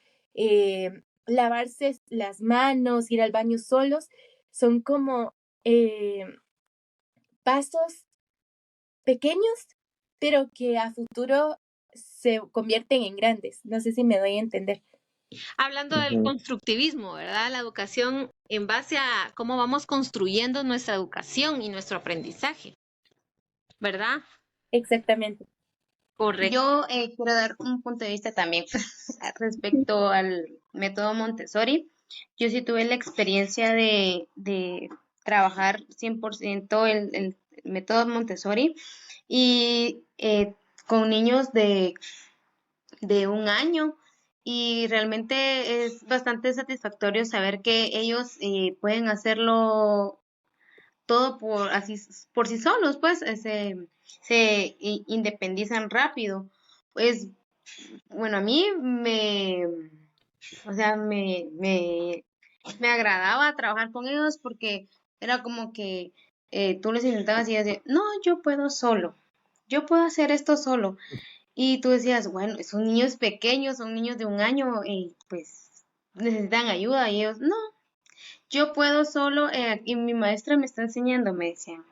Speaker 1: lavarse las manos, ir al baño solos, son como pasos pequeños, pero que a futuro se convierten en grandes. No sé si me doy a entender.
Speaker 2: Hablando del constructivismo, ¿verdad? La educación en base a cómo vamos construyendo nuestra educación y nuestro aprendizaje, ¿verdad?
Speaker 1: Exactamente.
Speaker 2: Correcto.
Speaker 3: Yo quiero dar un punto de vista también respecto al método Montessori. Yo sí tuve la experiencia de trabajar 100% el método Montessori y con niños de 1 año, y realmente es bastante satisfactorio saber que ellos pueden hacerlo todo por sí solos, pues independizan rápido. Pues bueno, a mí o sea, me agradaba trabajar con ellos porque era como que tú les intentabas y decías, no, yo puedo solo, yo puedo hacer esto solo. Y tú decías, bueno, son niños pequeños, son niños de 1 año y pues necesitan ayuda. Y ellos, no, yo puedo solo, y mi maestra me está enseñando, me decían.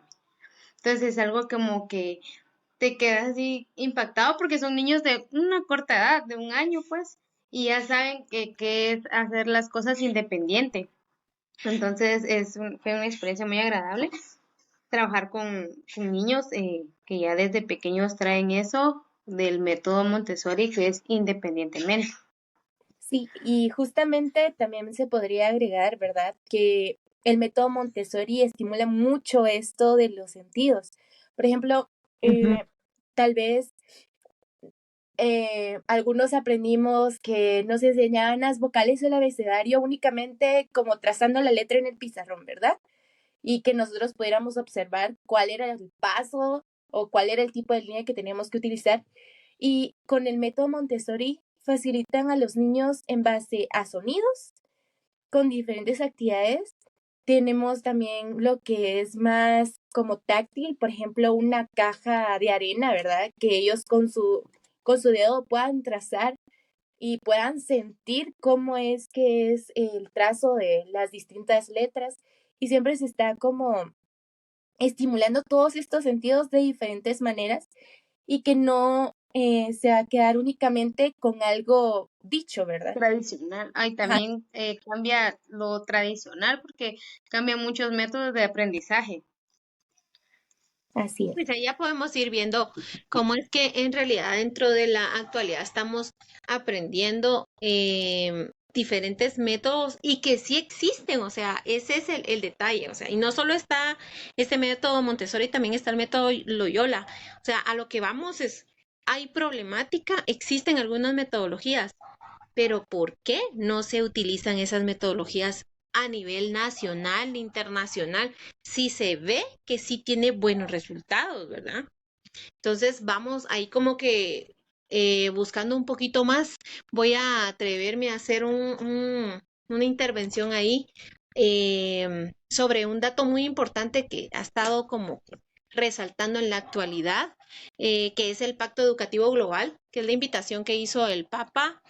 Speaker 3: Entonces es algo como que te quedas así impactado porque son niños de una corta edad, de 1 año, pues, y ya saben que es hacer las cosas independiente. Entonces fue una experiencia muy agradable trabajar con niños que ya desde pequeños traen eso del método Montessori, que es independientemente.
Speaker 1: Sí, y justamente también se podría agregar, ¿verdad? Que el método Montessori estimula mucho esto de los sentidos. Por ejemplo, tal vez algunos aprendimos que nos enseñaban las vocales del abecedario únicamente como trazando la letra en el pizarrón, ¿verdad? Y que nosotros pudiéramos observar cuál era el paso o cuál era el tipo de línea que teníamos que utilizar. Y con el método Montessori facilitan a los niños en base a sonidos con diferentes actividades. Tenemos también lo que es más como táctil, por ejemplo, una caja de arena, ¿verdad? Que ellos con su dedo puedan trazar y puedan sentir cómo es que es el trazo de las distintas letras. Y siempre se está como estimulando todos estos sentidos de diferentes maneras y que no se va a quedar únicamente con algo dicho, ¿verdad?
Speaker 3: Tradicional. Ay,
Speaker 1: Ajá,
Speaker 3: también cambia lo tradicional porque cambian muchos métodos de aprendizaje.
Speaker 1: así es.
Speaker 2: Pues ahí ya podemos ir viendo cómo es que en realidad dentro de la actualidad estamos aprendiendo diferentes métodos y que sí existen, o sea, ese es el detalle, o sea, y no solo está este método Montessori, también está el método Loyola, o sea, a lo que vamos es, hay problemática, existen algunas metodologías, pero ¿por qué no se utilizan esas metodologías a nivel nacional, internacional, si se ve que sí tiene buenos resultados, ¿verdad? Entonces vamos ahí como que buscando un poquito más, voy a atreverme a hacer una intervención ahí sobre un dato muy importante que ha estado como resaltando en la actualidad, que es el Pacto Educativo Global, que es la invitación que hizo el Papa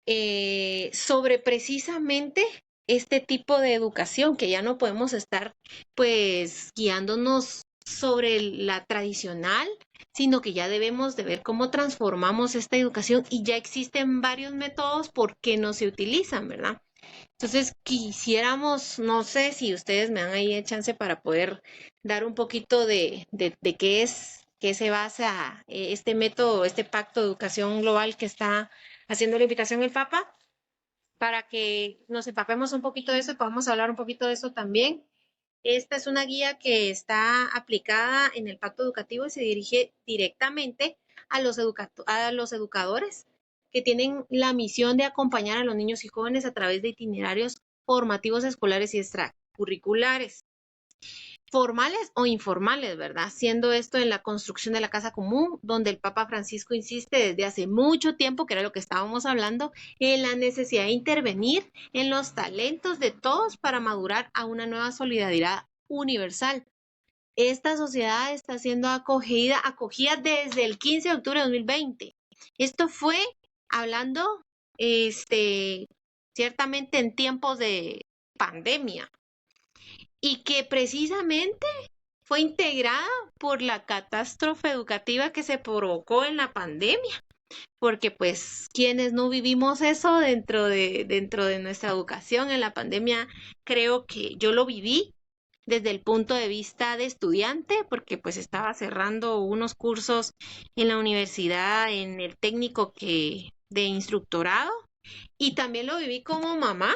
Speaker 2: sobre precisamente este tipo de educación, que ya no podemos estar pues guiándonos sobre la tradicional, sino que ya debemos de ver cómo transformamos esta educación y ya existen varios métodos por qué no se utilizan, ¿verdad? Entonces quisiéramos, no sé si ustedes me dan ahí el chance para poder dar un poquito de qué se basa este método, este pacto de educación global que está haciendo la invitación el Papa, para que nos empapemos un poquito de eso y podamos hablar un poquito de eso también. Esta es una guía que está aplicada en el pacto educativo y se dirige directamente a a los educadores que tienen la misión de acompañar a los niños y jóvenes a través de itinerarios formativos escolares y extracurriculares. formales o informales, ¿verdad? Siendo esto en la construcción de la casa común, donde el Papa Francisco insiste desde hace mucho tiempo, que era lo que estábamos hablando, en la necesidad de intervenir en los talentos de todos para madurar a una nueva solidaridad universal. Esta sociedad está siendo acogida desde el 15 de octubre de 2020. Esto fue hablando, ciertamente en tiempos de pandemia, y que precisamente fue integrada por la catástrofe educativa que se provocó en la pandemia, porque pues quienes no vivimos eso dentro de nuestra educación en la pandemia, creo que yo lo viví desde el punto de vista de estudiante, porque pues estaba cerrando unos cursos en la universidad, en el técnico de instructorado, y también lo viví como mamá,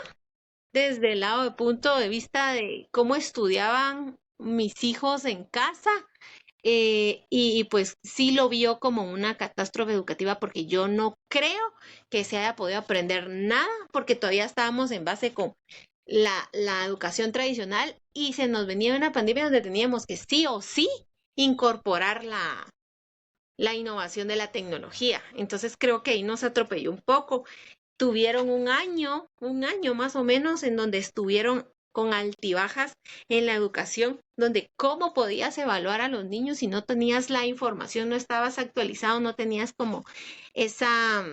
Speaker 2: desde el lado de punto de vista de cómo estudiaban mis hijos en casa, y pues sí lo vio como una catástrofe educativa, porque yo no creo que se haya podido aprender nada, porque todavía estábamos en base con la educación tradicional, y se nos venía una pandemia donde teníamos que sí o sí incorporar la innovación de la tecnología. Entonces creo que ahí nos atropelló un poco. Tuvieron un año más o menos, en donde estuvieron con altibajas en la educación, donde cómo podías evaluar a los niños si no tenías la información, no estabas actualizado, no tenías como esa,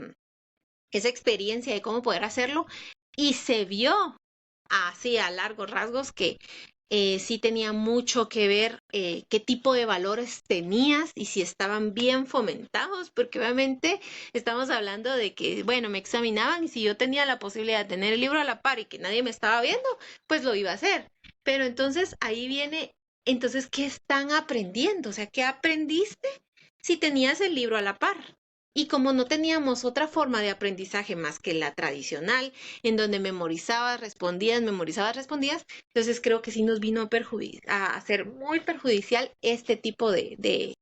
Speaker 2: esa experiencia de cómo poder hacerlo, y se vio así a largos rasgos que sí tenía mucho que ver qué tipo de valores tenías y si estaban bien fomentados, porque obviamente estamos hablando de que, bueno, me examinaban, y si yo tenía la posibilidad de tener el libro a la par y que nadie me estaba viendo, pues lo iba a hacer. Pero entonces ahí viene, entonces, ¿qué están aprendiendo? O sea, ¿qué aprendiste si tenías el libro a la par? Y como no teníamos otra forma de aprendizaje más que la tradicional, en donde memorizabas, respondías, entonces creo que sí nos vino a ser muy perjudicial este tipo de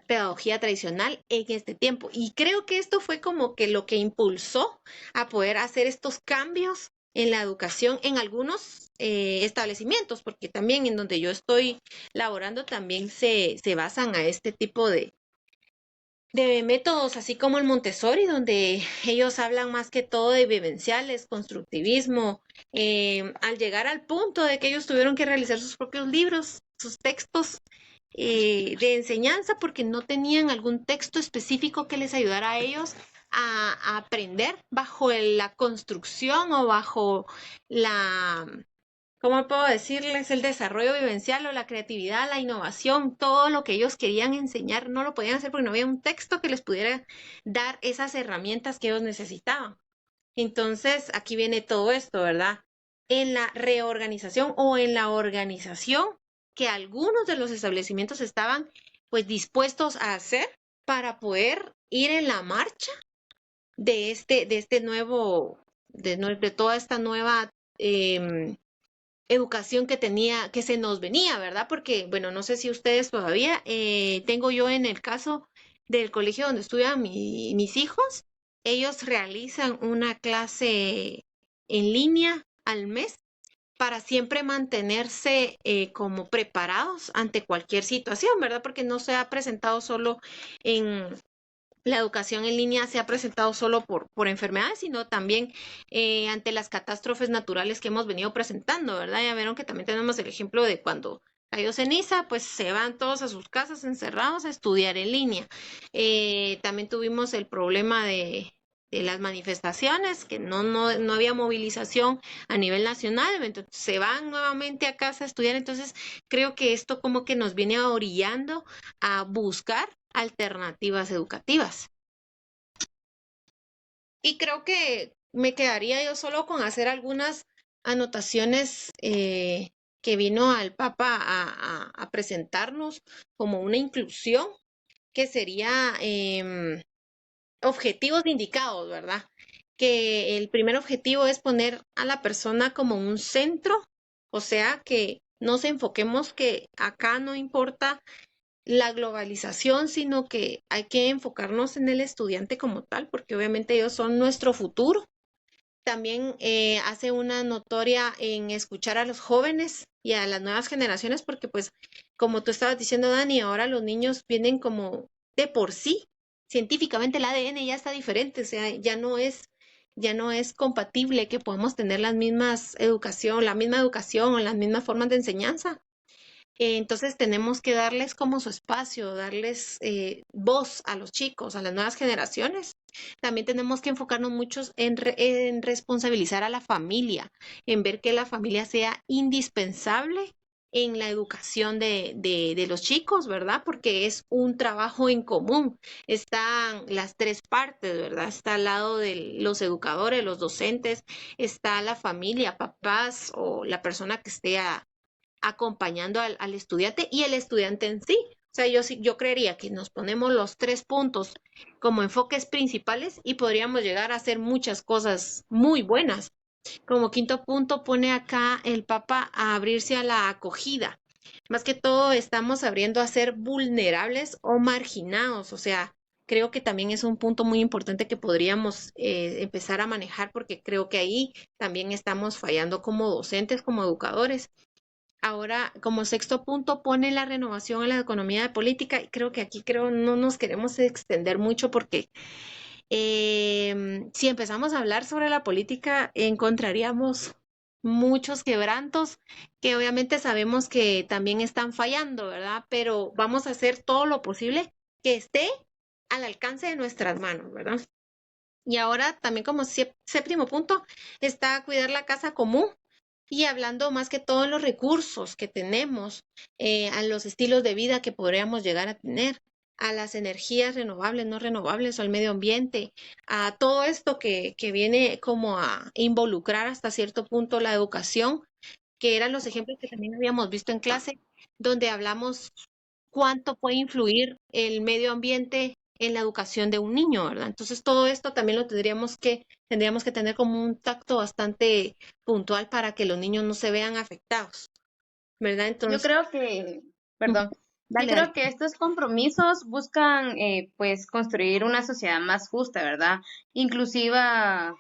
Speaker 2: pedagogía tradicional en este tiempo. Y creo que esto fue como que lo que impulsó a poder hacer estos cambios en la educación en algunos establecimientos, porque también en donde yo estoy laborando también se basan a este tipo de métodos, así como el Montessori, donde ellos hablan más que todo de vivenciales, constructivismo, al llegar al punto de que ellos tuvieron que realizar sus propios libros, sus textos de enseñanza, porque no tenían algún texto específico que les ayudara a ellos a aprender bajo la construcción o bajo la, ¿cómo puedo decirles? El desarrollo vivencial o la creatividad, la innovación, todo lo que ellos querían enseñar, no lo podían hacer porque no había un texto que les pudiera dar esas herramientas que ellos necesitaban. Entonces, aquí viene todo esto, ¿verdad? En la reorganización o en la organización que algunos de los establecimientos estaban pues dispuestos a hacer para poder ir en la marcha de este nuevo, de toda esta nueva educación que se nos venía, ¿verdad? Porque, bueno, no sé si ustedes todavía, tengo yo en el caso del colegio donde estudian mis hijos, ellos realizan una clase en línea al mes para siempre mantenerse como preparados ante cualquier situación, ¿verdad? Porque no se ha presentado solo en, la educación en línea se ha presentado solo por enfermedades, sino también ante las catástrofes naturales que hemos venido presentando, ¿verdad? Ya vieron que también tenemos el ejemplo de cuando cayó ceniza, pues se van todos a sus casas encerrados a estudiar en línea. También tuvimos el problema de las manifestaciones, que no había movilización a nivel nacional, entonces se van nuevamente a casa a estudiar. Entonces creo que esto como que nos viene orillando a buscar alternativas educativas. Y creo que me quedaría yo solo con hacer algunas anotaciones que vino al Papa a presentarnos como una inclusión, que sería objetivos indicados, ¿verdad? Que el primer objetivo es poner a la persona como un centro, o sea, que nos enfoquemos que acá no importa la globalización, sino que hay que enfocarnos en el estudiante como tal, porque obviamente ellos son nuestro futuro. también hace una notoria en escuchar a los jóvenes y a las nuevas generaciones, porque pues, como tú estabas diciendo, Dani, ahora los niños vienen como de por sí, científicamente el ADN ya está diferente, o sea, ya no es compatible que podamos tener la misma educación o las mismas formas de enseñanza. Entonces tenemos que darles como su espacio, darles voz a los chicos, a las nuevas generaciones. También tenemos que enfocarnos mucho en responsabilizar a la familia, en ver que la familia sea indispensable en la educación de los chicos, ¿verdad? Porque es un trabajo en común. Están las tres partes, ¿verdad? Está al lado de los educadores, los docentes, está la familia, papás o la persona que esté acompañando al estudiante y el estudiante en sí. O sea, yo creería que nos ponemos los tres puntos como enfoques principales y podríamos llegar a hacer muchas cosas muy buenas. Como quinto punto pone acá el Papa a abrirse a la acogida. Más que todo estamos abriendo a ser vulnerables o marginados. O sea, creo que también es un punto muy importante que podríamos empezar a manejar porque creo que ahí también estamos fallando como docentes, como educadores. Ahora, como sexto punto, pone la renovación en la economía de política. Y creo que aquí no nos queremos extender mucho porque si empezamos a hablar sobre la política, encontraríamos muchos quebrantos que obviamente sabemos que también están fallando, ¿verdad? Pero vamos a hacer todo lo posible que esté al alcance de nuestras manos, ¿verdad? Y ahora también como séptimo punto está cuidar la casa común y hablando más que todo en los recursos que tenemos, a los estilos de vida que podríamos llegar a tener, a las energías renovables, no renovables, o al medio ambiente, a todo esto que viene como a involucrar hasta cierto punto la educación, que eran los ejemplos que también habíamos visto en clase, donde hablamos cuánto puede influir el medio ambiente en la educación de un niño, ¿verdad? Entonces todo esto también lo tendríamos que tener como un tacto bastante puntual para que los niños no se vean afectados, ¿verdad?
Speaker 3: Yo
Speaker 2: Entonces,
Speaker 3: creo que,
Speaker 2: ujú,
Speaker 3: perdón, yo
Speaker 2: dale, dale.
Speaker 3: creo que estos compromisos buscan pues construir una sociedad más justa, ¿verdad? Inclusiva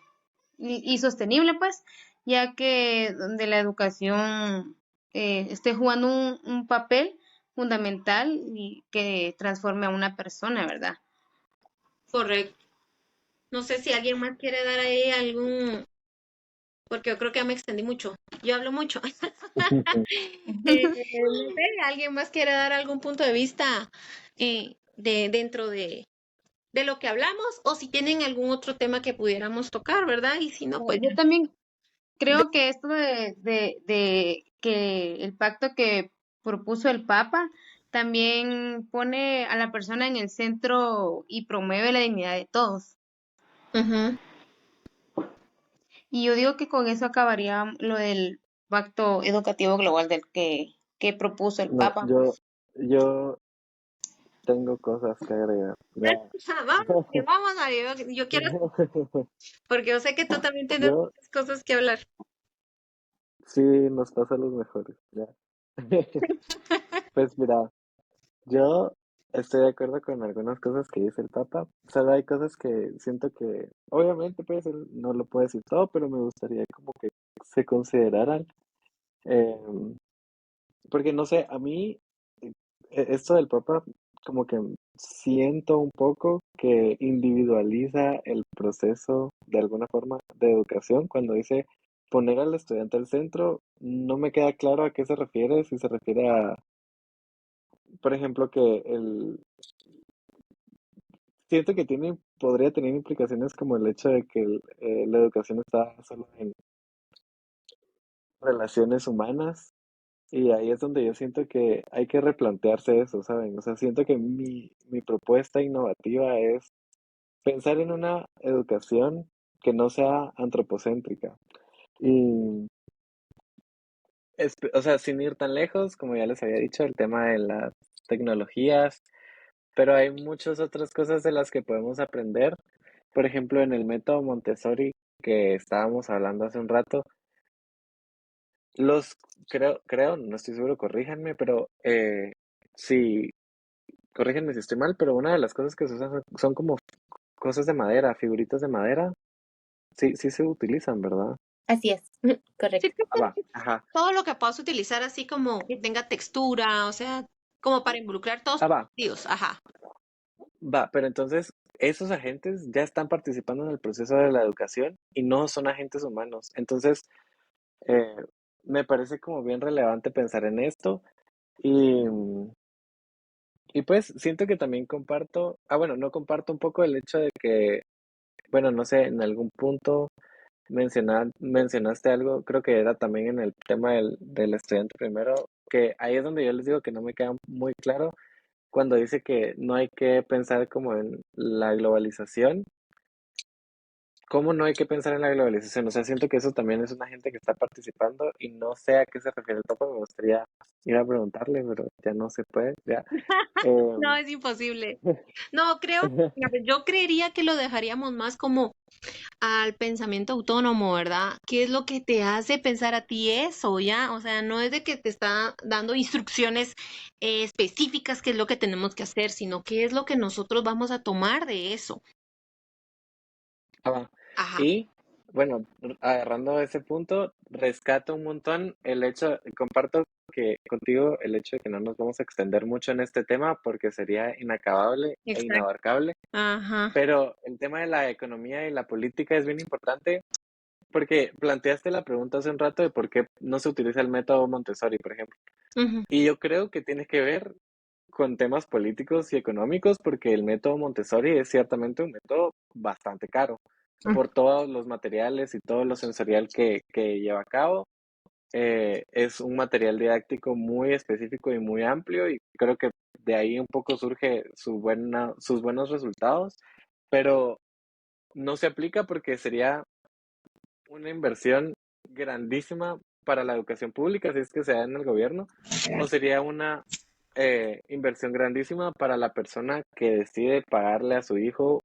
Speaker 3: y sostenible, pues, ya que donde la educación esté jugando un papel fundamental y que transforme a una persona, ¿verdad?
Speaker 2: Correcto. No sé si alguien más quiere dar ahí porque yo creo que ya me extendí mucho. Yo hablo mucho. No sé, ¿alguien más quiere dar algún punto de vista dentro de lo que hablamos? O si tienen algún otro tema que pudiéramos tocar, ¿verdad? Y si no, pues
Speaker 3: Yo también
Speaker 2: ya.
Speaker 3: creo que esto de que el pacto que propuso el Papa también pone a la persona en el centro y promueve la dignidad de todos.
Speaker 2: Ujú.
Speaker 3: Y yo digo que con eso acabaría lo del pacto educativo global que propuso el
Speaker 4: No,
Speaker 3: Papa.
Speaker 4: yo tengo cosas que agregar. Ya.
Speaker 2: Vamos, Mario, yo quiero, porque yo sé que tú también tienes
Speaker 4: Yo,
Speaker 2: muchas cosas que hablar.
Speaker 4: sí, nos pasa a los mejores. Ya. Pues mira, yo estoy de acuerdo con algunas cosas que dice el Papa. Solo hay cosas que siento que, obviamente, pues él no lo puede decir todo, pero me gustaría como que se consideraran. em, Porque no sé, a mí esto del Papa como que siento un poco que individualiza el proceso de alguna forma de educación cuando dice poner al estudiante al centro, no me queda claro a qué se refiere, si se refiere a, por ejemplo, que siento que podría tener implicaciones como el hecho de que la educación está solo en relaciones humanas. Y ahí es donde yo siento que hay que replantearse eso, ¿saben? O sea, siento que mi propuesta innovativa es pensar en una educación que no sea antropocéntrica. Y, o sea, sin ir tan lejos, como ya les había dicho, el tema de las tecnologías, pero hay muchas otras cosas de las que podemos aprender. Por ejemplo, en el método Montessori que estábamos hablando hace un rato, los no estoy seguro, corríjanme, pero sí, corrígenme si estoy mal, pero una de las cosas que se usan son como cosas de madera, figuritas de madera, sí se utilizan, ¿verdad?
Speaker 1: Así es,
Speaker 2: Sí,
Speaker 1: correcto.
Speaker 2: creo
Speaker 4: Ah, va,
Speaker 2: que
Speaker 4: ajá.
Speaker 2: todo lo que puedas utilizar así como que tenga textura, o sea, como para involucrar todos
Speaker 4: Ah,
Speaker 2: tus
Speaker 4: va,
Speaker 2: sentidos. Ajá.
Speaker 4: va, pero entonces esos agentes ya están participando en el proceso de la educación y no son agentes humanos. Entonces, eh, me parece como bien relevante pensar en esto y, y pues siento que también comparto, bueno, no comparto un poco el hecho de que, bueno, no sé, en algún punto mencionaste algo, creo que era también en el tema del estudiante primero, que ahí es donde yo les digo que no me queda muy claro cuando dice que no hay que pensar como en la globalización. ¿Cómo no hay que pensar en la globalización? O sea, siento que eso también es una gente que está participando y no sé a qué se refiere el Papa. Me gustaría ir a preguntarle, pero ya no se puede. Ya.
Speaker 2: No,
Speaker 4: Em,
Speaker 2: es imposible. No, creo, fíjate, yo creería que lo dejaríamos más como al pensamiento autónomo, ¿verdad? ¿Qué es lo que te hace pensar a ti eso, ya? O sea, no es de que te está dando instrucciones específicas qué es lo que tenemos que hacer, sino qué es lo que nosotros vamos a tomar de eso.
Speaker 4: ah,
Speaker 2: Ajá.
Speaker 4: y bueno, agarrando ese punto, rescato un montón el hecho, comparto que contigo el hecho de que no nos vamos a extender mucho en este tema porque sería inacabable e
Speaker 2: Exacto.
Speaker 4: inabarcable,
Speaker 2: Ajá.
Speaker 4: pero el tema de la economía y la política es bien importante. Porque planteaste la pregunta hace un rato de por qué no se utiliza el método Montessori, por ejemplo.
Speaker 2: Ujú,
Speaker 4: Y yo creo que tiene que ver con temas políticos y económicos, porque el método Montessori es ciertamente un método bastante caro
Speaker 2: ujú,
Speaker 4: por todos los materiales y todo lo sensorial que lleva a cabo. Es un material didáctico muy específico y muy amplio y creo que de ahí un poco surge sus buenos resultados, pero no se aplica porque sería una inversión grandísima para la educación pública, si es que se da en el gobierno, o sería una inversión grandísima para la persona que decide pagarle a su hijo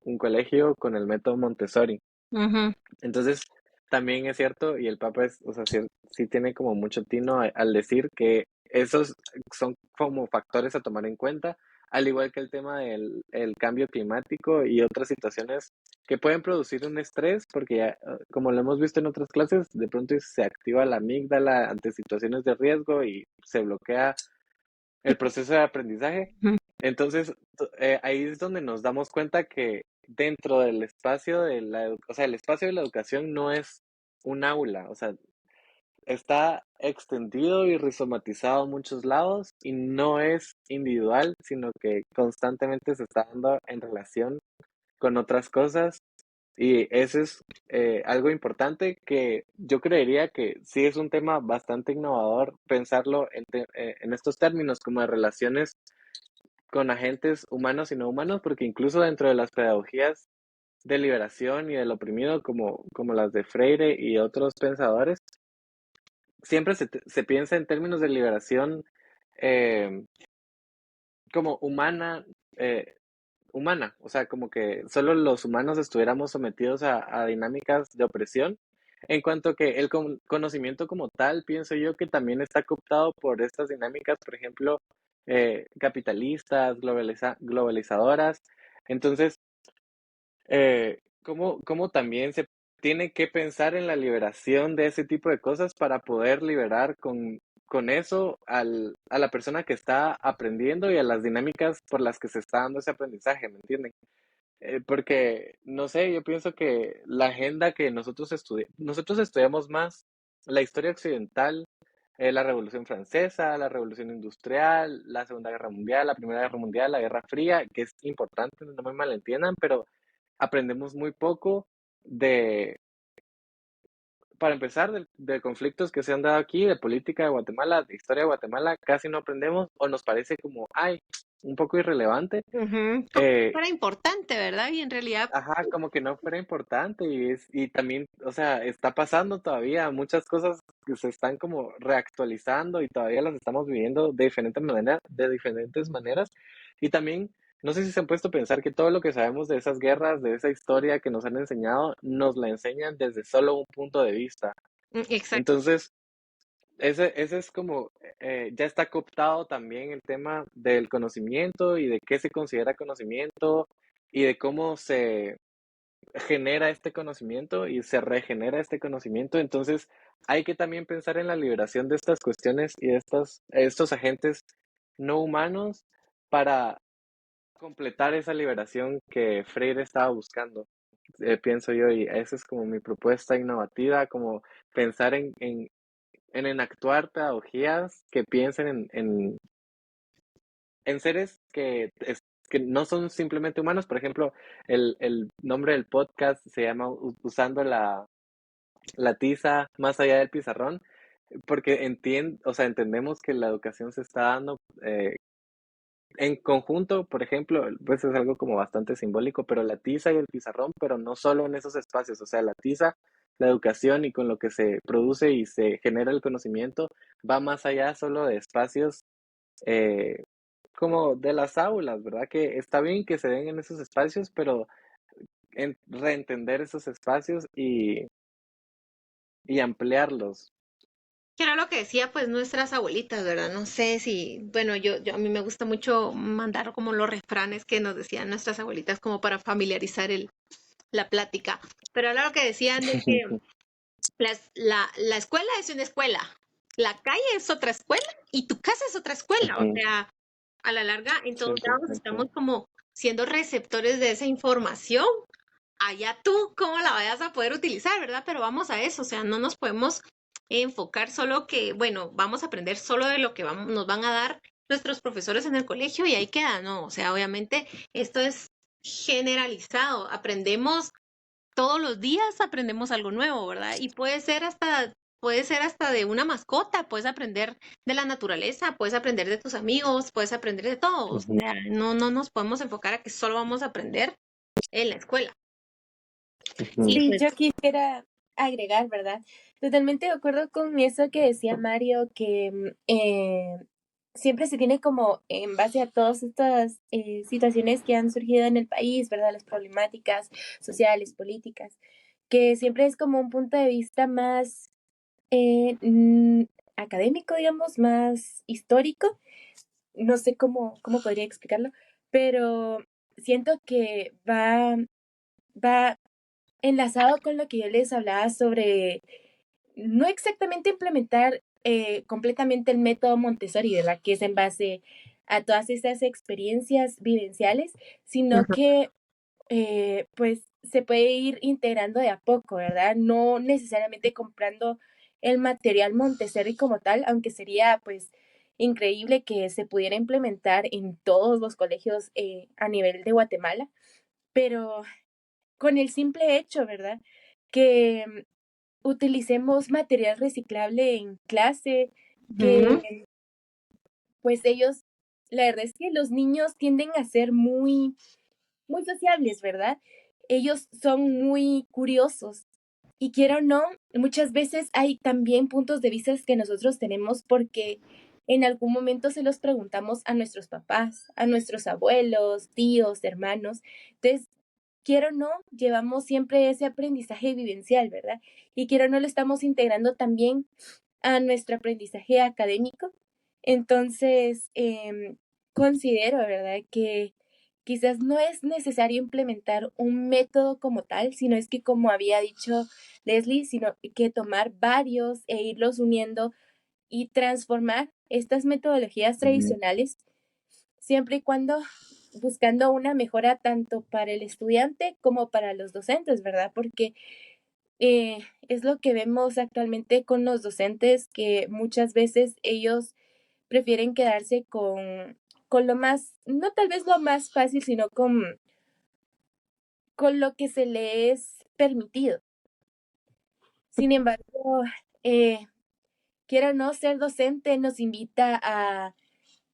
Speaker 4: un colegio con el método Montessori.
Speaker 2: ujú,
Speaker 4: Entonces, también es cierto, y el Papa es, o sea, sí, sí tiene como mucho tino al decir que esos son como factores a tomar en cuenta, al igual que el tema del el cambio climático y otras situaciones que pueden producir un estrés, porque ya, como lo hemos visto en otras clases, de pronto se activa la amígdala ante situaciones de riesgo y se bloquea el proceso de aprendizaje.
Speaker 2: ujú,
Speaker 4: Entonces, ahí es donde nos damos cuenta que dentro del espacio de o sea, el espacio de la educación no es un aula, o sea, está extendido y rizomatizado a muchos lados y no es individual, sino que constantemente se está dando en relación con otras cosas y eso es algo importante que yo creería que sí es un tema bastante innovador pensarlo en estos términos como de relaciones con agentes humanos y no humanos, porque incluso dentro de las pedagogías de liberación y del oprimido, como las de Freire y otros pensadores, siempre se piensa en términos de liberación eh, como eh, humana, o sea, como que solo los humanos estuviéramos sometidos a dinámicas de opresión, en cuanto que el conocimiento como tal, pienso yo que también está cooptado por estas dinámicas, por ejemplo, capitalistas, globalizadoras. Entonces, ¿cómo también se tiene que pensar en la liberación de ese tipo de cosas para poder liberar con eso a la persona que está aprendiendo y a las dinámicas por las que se está dando ese aprendizaje, ¿me entienden? Porque, no sé, yo pienso que la agenda que nosotros estudiamos más la historia occidental, la Revolución Francesa, la Revolución Industrial, la Segunda Guerra Mundial, la Primera Guerra Mundial, la Guerra Fría, que es importante, no me malentiendan, pero aprendemos muy poco de, para empezar, de conflictos que se han dado aquí, de política de Guatemala, de historia de Guatemala, casi no aprendemos o nos parece como, ay, un poco irrelevante.
Speaker 2: ujú. Como si
Speaker 4: Eh,
Speaker 2: fuera importante, ¿verdad? Y en realidad,
Speaker 4: Ajá, como que no fuera importante y también, o sea, está pasando todavía muchas cosas que se están como reactualizando y todavía las estamos viviendo de diferentes maneras. Y también, no sé si se han puesto a pensar que todo lo que sabemos de esas guerras, de esa historia que nos han enseñado, nos la enseñan desde solo un punto de vista.
Speaker 2: exacto.
Speaker 4: Entonces, ese es como, ya está cooptado también el tema del conocimiento y de qué se considera conocimiento y de cómo genera este conocimiento y se regenera este conocimiento. Entonces, hay que también pensar en la liberación de estas cuestiones y de estos agentes no humanos para completar esa liberación que Freire estaba buscando, pienso yo, y esa es como mi propuesta innovativa, como pensar en enactuar pedagogías que piensen en seres que no son simplemente humanos. Por ejemplo, el nombre del podcast se llama Usando la tiza más allá del pizarrón, porque o sea, entendemos que la educación se está dando en conjunto. Por ejemplo, pues es algo como bastante simbólico, pero la tiza y el pizarrón, pero no solo en esos espacios. O sea, la tiza, la educación y con lo que se produce y se genera el conocimiento va más allá solo de espacios eh, como de las aulas, ¿verdad? Que está bien que se den en esos espacios, pero reentender esos espacios y ampliarlos.
Speaker 2: Que era lo que decía pues nuestras abuelitas, ¿verdad? No sé si, bueno, a mí me gusta mucho mandar como los refranes que nos decían nuestras abuelitas como para familiarizar la plática. Pero era lo que decían de que la escuela es una escuela, la calle es otra escuela y tu casa es otra escuela. O
Speaker 4: Ujú,
Speaker 2: sea, a la larga, en todos lados
Speaker 4: 100%.
Speaker 2: estamos como siendo receptores de esa información. Allá tú cómo la vayas a poder utilizar, ¿verdad? Pero vamos a eso, o sea, no nos podemos enfocar solo que, bueno, vamos a aprender solo de lo que nos van a dar nuestros profesores en el colegio y ahí queda, ¿no? O sea, obviamente esto es generalizado, aprendemos todos los días, aprendemos algo nuevo, ¿verdad? Y puede ser hasta de una mascota, puedes aprender de la naturaleza, puedes aprender de tus amigos, puedes aprender de todos. O
Speaker 4: Ujú,
Speaker 2: sea, no nos podemos enfocar a que solo vamos a aprender en la escuela.
Speaker 4: ujú,
Speaker 2: Y
Speaker 1: Sí,
Speaker 2: pues
Speaker 1: yo quisiera agregar, ¿verdad? Totalmente de acuerdo con eso que decía Mario, que siempre se tiene como en base a todas estas situaciones que han surgido en el país, ¿verdad? Las problemáticas sociales, políticas, que siempre es como un punto de vista más eh, mm, académico, digamos, más histórico. No sé cómo podría explicarlo, pero siento que va enlazado con lo que yo les hablaba sobre no exactamente implementar completamente el método Montessori, ¿verdad? Que es en base a todas esas experiencias vivenciales, sino
Speaker 2: ujú.
Speaker 1: que pues se puede ir integrando de a poco, ¿verdad? No necesariamente comprando el material Montessori como tal, aunque sería pues increíble que se pudiera implementar en todos los colegios a nivel de Guatemala, pero con el simple hecho, ¿verdad? Que utilicemos material reciclable en clase,
Speaker 2: Ujú.
Speaker 1: que pues ellos, la verdad es que los niños tienden a ser muy sociables, ¿verdad? Ellos son muy curiosos y quiero o no, muchas veces hay también puntos de vista que nosotros tenemos porque en algún momento se los preguntamos a nuestros papás, a nuestros abuelos, tíos, hermanos. Entonces, quiero o no, llevamos siempre ese aprendizaje vivencial, ¿verdad? Y quiero o no, lo estamos integrando también a nuestro aprendizaje académico. Entonces, considero, ¿verdad?, que quizás no es necesario implementar un método como tal, sino es que, como había dicho Leslie, sino que tomar varios e irlos uniendo y transformar estas metodologías
Speaker 4: ujú,
Speaker 1: tradicionales, siempre y cuando buscando una mejora tanto para el estudiante como para los docentes, ¿verdad? Porque es lo que vemos actualmente con los docentes, que muchas veces ellos prefieren quedarse con lo más, no tal vez lo más fácil, sino con lo que se le es permitido. Sin embargo, eh, quiera o no, ser docente nos invita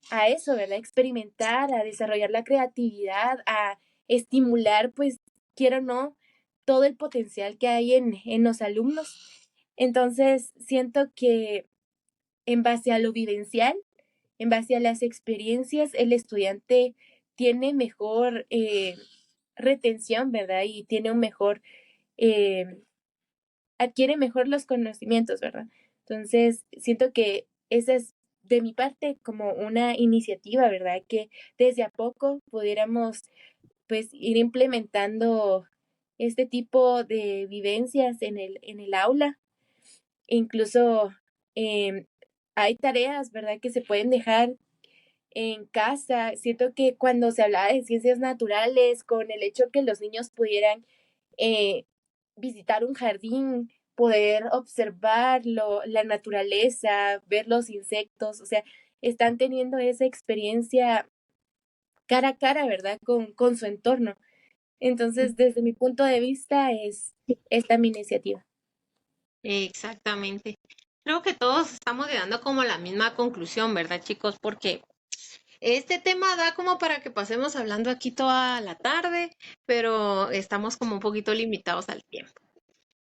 Speaker 1: a eso, ¿verdad? Experimentar, a desarrollar la creatividad, a estimular, pues, quiera o no, todo el potencial que hay en los alumnos. Entonces, siento que en base a lo vivencial, en base a las experiencias, el estudiante tiene mejor retención, ¿verdad? Y tiene un mejor, eh, adquiere mejor los conocimientos, ¿verdad? Entonces, siento que esa es de mi parte como una iniciativa, ¿verdad? Que desde a poco pudiéramos pues ir implementando este tipo de vivencias en el aula. Incluso hay tareas, ¿verdad?, que se pueden dejar en casa. Siento que cuando se hablaba de ciencias naturales, con el hecho que los niños pudieran eh, visitar un jardín, poder observar la naturaleza, ver los insectos, o sea, están teniendo esa experiencia cara a cara, ¿verdad?, con su entorno. Entonces, desde mi punto de vista, es esta mi iniciativa.
Speaker 2: Exactamente. Creo que todos estamos llegando como a la misma conclusión, ¿verdad, chicos? Porque este tema da como para que pasemos hablando aquí toda la tarde, pero estamos como un poquito limitados al tiempo.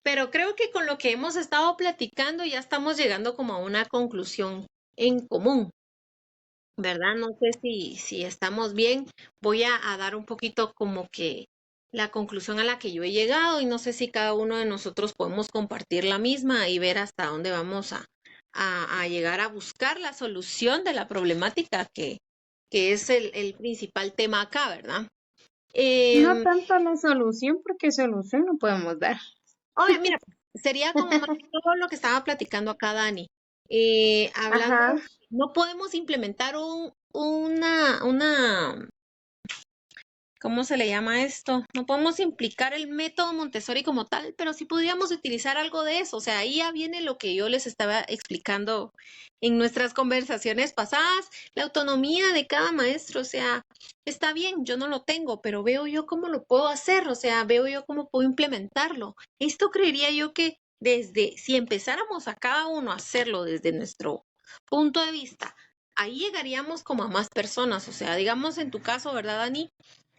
Speaker 2: Pero creo que con lo que hemos estado platicando ya estamos llegando como a una conclusión en común, ¿verdad? No sé si estamos bien. Voy a dar un poquito como que la conclusión a la que yo he llegado y no sé si cada uno de nosotros podemos compartir la misma y ver hasta dónde vamos a llegar a buscar la solución de la problemática que es el principal tema acá, ¿verdad?
Speaker 3: No
Speaker 2: Em,
Speaker 3: tanto la solución, porque solución no podemos dar.
Speaker 2: Oye, mira, sería como más que todo lo que estaba platicando acá Dani. Hablando,
Speaker 3: Ajá.
Speaker 2: no podemos implementar una, ¿cómo se le llama esto? No podemos implicar el método Montessori como tal, pero sí podríamos utilizar algo de eso. O sea, ahí ya viene lo que yo les estaba explicando en nuestras conversaciones pasadas, la autonomía de cada maestro. O sea, está bien, yo no lo tengo, pero veo yo cómo lo puedo hacer, o sea, veo yo cómo puedo implementarlo. Esto creería yo que desde, si empezáramos a cada uno a hacerlo desde nuestro punto de vista, ahí llegaríamos como a más personas. O sea, digamos en tu caso, ¿verdad, Dani?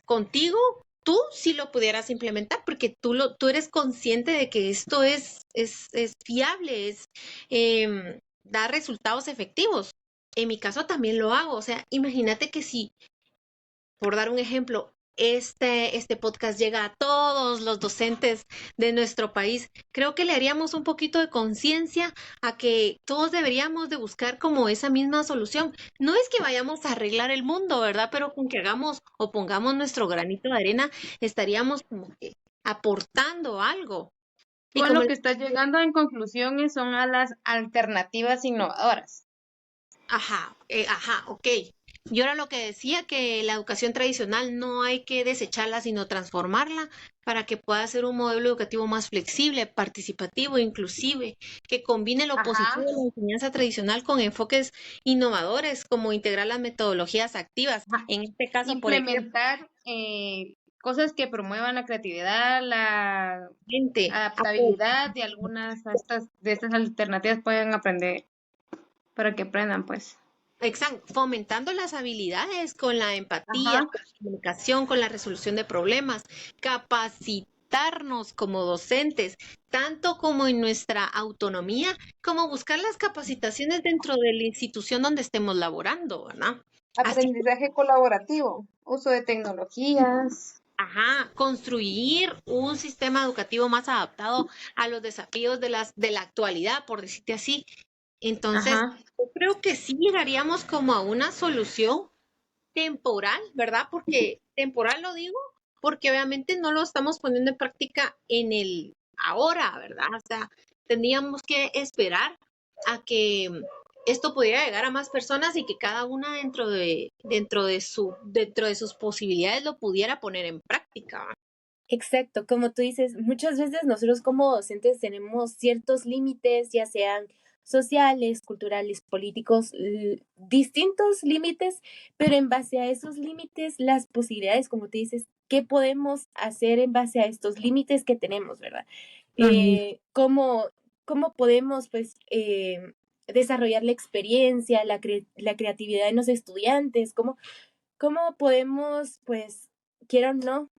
Speaker 2: Contigo, tú sí lo pudieras implementar porque tú eres consciente de que esto es fiable, da resultados efectivos. En mi caso también lo hago. O sea, imagínate que si por dar un ejemplo, este podcast llega a todos los docentes de nuestro país. Creo que le haríamos un poquito de conciencia a que todos deberíamos de buscar como esa misma solución. No es que vayamos a arreglar el mundo, ¿verdad? Pero con que hagamos o pongamos nuestro granito de arena, estaríamos como que aportando algo.
Speaker 3: Tú
Speaker 2: Y
Speaker 3: a
Speaker 2: como
Speaker 3: lo que estás llegando en conclusiones son a las alternativas innovadoras.
Speaker 2: Ajá, ok. Yo era lo que decía que la educación tradicional no hay que desecharla, sino transformarla para que pueda ser un modelo educativo más flexible, participativo, inclusive, que combine lo positivo
Speaker 3: Ajá.
Speaker 2: de la enseñanza tradicional con enfoques innovadores, como integrar las metodologías activas.
Speaker 3: Ajá.
Speaker 2: En este caso, por ejemplo,
Speaker 3: Implementar cosas que promuevan la creatividad, la
Speaker 2: gente,
Speaker 3: adaptabilidad de algunas de estas alternativas pueden aprender, para que aprendan, pues.
Speaker 2: exacto, fomentando las habilidades con la empatía,
Speaker 3: Ajá.
Speaker 2: con la comunicación, con la resolución de problemas, capacitarnos como docentes, tanto como en nuestra autonomía, como buscar las capacitaciones dentro de la institución donde estemos laborando, ¿verdad? Así,
Speaker 3: Aprendizaje colaborativo, uso de tecnologías.
Speaker 2: ajá, construir un sistema educativo más adaptado a los desafíos de la actualidad, por decirte así. Entonces,
Speaker 3: Ajá.
Speaker 2: yo creo que sí llegaríamos como a una solución temporal, ¿verdad? Porque temporal lo digo, porque obviamente no lo estamos poniendo en práctica en el ahora, ¿verdad? O sea, tendríamos que esperar a que esto pudiera llegar a más personas y que cada una dentro de sus posibilidades lo pudiera poner en práctica. ¿Va?
Speaker 1: Exacto, como tú dices, muchas veces nosotros como docentes tenemos ciertos límites, ya sean sociales, culturales, políticos, distintos límites, pero en base a esos límites, las posibilidades, como tú dices, ¿qué podemos hacer en base a estos límites que tenemos, verdad?
Speaker 3: Ujú.
Speaker 1: ¿Cómo, cómo podemos, pues, desarrollar la experiencia, la creatividad en los estudiantes? ¿Cómo podemos, pues, quiero o no,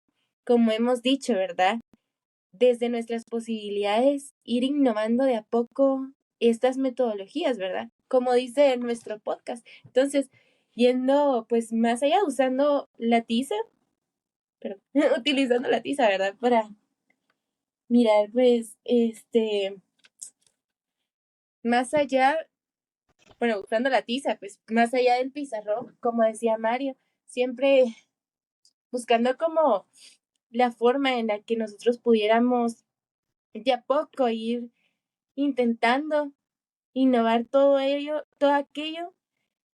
Speaker 1: como hemos dicho, ¿verdad? Desde nuestras posibilidades, ir innovando de a poco estas metodologías, ¿verdad? Como dice en nuestro podcast. Entonces, yendo pues más allá, usando la tiza, pero utilizando la tiza, ¿verdad? Para mirar, pues, más allá, bueno, usando la tiza, pues, más allá del pizarrón, como decía Mario, siempre buscando como la forma en la que nosotros pudiéramos de a poco ir intentando innovar todo aquello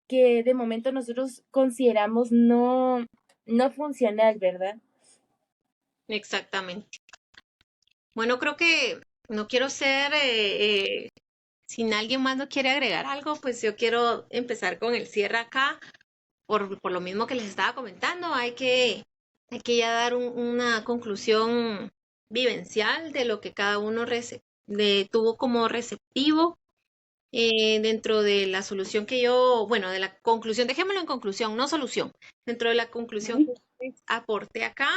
Speaker 1: que de momento nosotros consideramos no funcional, ¿verdad?
Speaker 2: Exactamente. Bueno, creo que no quiero ser, si alguien más no quiere agregar algo, pues yo quiero empezar con el cierre acá, por lo mismo que les estaba comentando, hay que ya dar una conclusión vivencial de lo que cada uno tuvo como receptivo dentro de la solución que yo, bueno, de la conclusión, dejémoslo en conclusión, no solución, dentro de la conclusión que les aporté acá,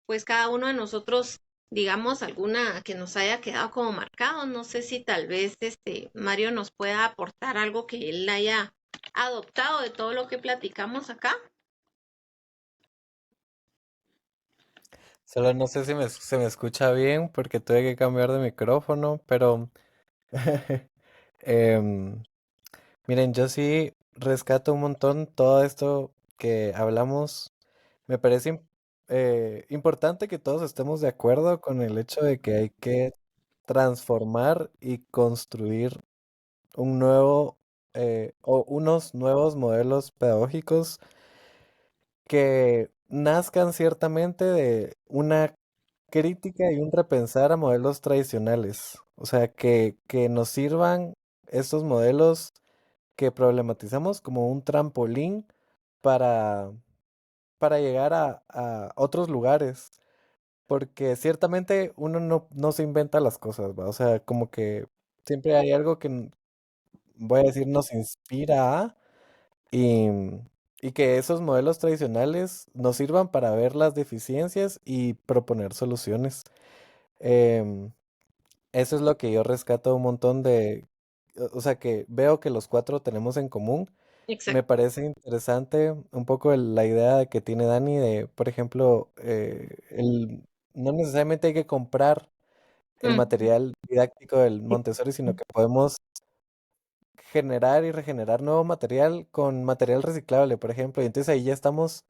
Speaker 2: pues cada uno de nosotros, digamos, alguna que nos haya quedado como marcado, no sé si tal vez Mario nos pueda aportar algo que él haya adoptado de todo lo que platicamos acá.
Speaker 4: Solo no sé si se me escucha bien porque tuve que cambiar de micrófono, pero em, miren, yo sí rescato un montón todo esto que hablamos. Me parece importante que todos estemos de acuerdo con el hecho de que hay que transformar y construir un nuevo o unos nuevos modelos pedagógicos que nazcan ciertamente de una crítica y un repensar a modelos tradicionales. O sea, que nos sirvan estos modelos que problematizamos como un trampolín para, para llegar a otros lugares. Porque ciertamente uno no se inventa las cosas, ¿va? O sea, como que siempre hay algo que, voy a decir, nos inspira y, y que esos modelos tradicionales nos sirvan para ver las deficiencias y proponer soluciones. Em, Eso es lo que yo rescato un montón o sea, que veo que los cuatro tenemos en común. Me
Speaker 2: Exacto.
Speaker 4: parece interesante un poco la idea que tiene Dani de, por ejemplo, no necesariamente hay que comprar el
Speaker 2: Mm,
Speaker 4: material didáctico del Montessori, sino que podemos generar y regenerar nuevo material con material reciclable, por ejemplo. Y entonces ahí ya estamos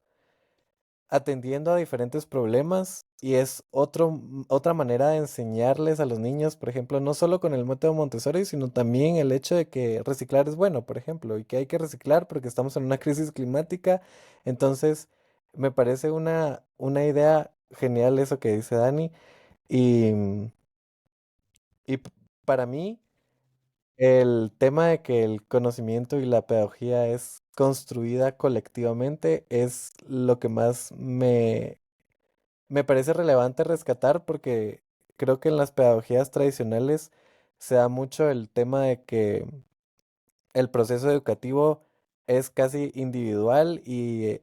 Speaker 4: atendiendo a diferentes problemas y es otra manera de enseñarles a los niños, por ejemplo, no solo con el método Montessori, sino también el hecho de que reciclar es bueno, por ejemplo, y que hay que reciclar porque estamos en una crisis climática. Entonces, me parece una idea genial eso que dice Dani. Y, para mí, el tema de que el conocimiento y la pedagogía es construida colectivamente es lo que más me parece relevante rescatar porque creo que en las pedagogías tradicionales se da mucho el tema de que el proceso educativo es casi individual y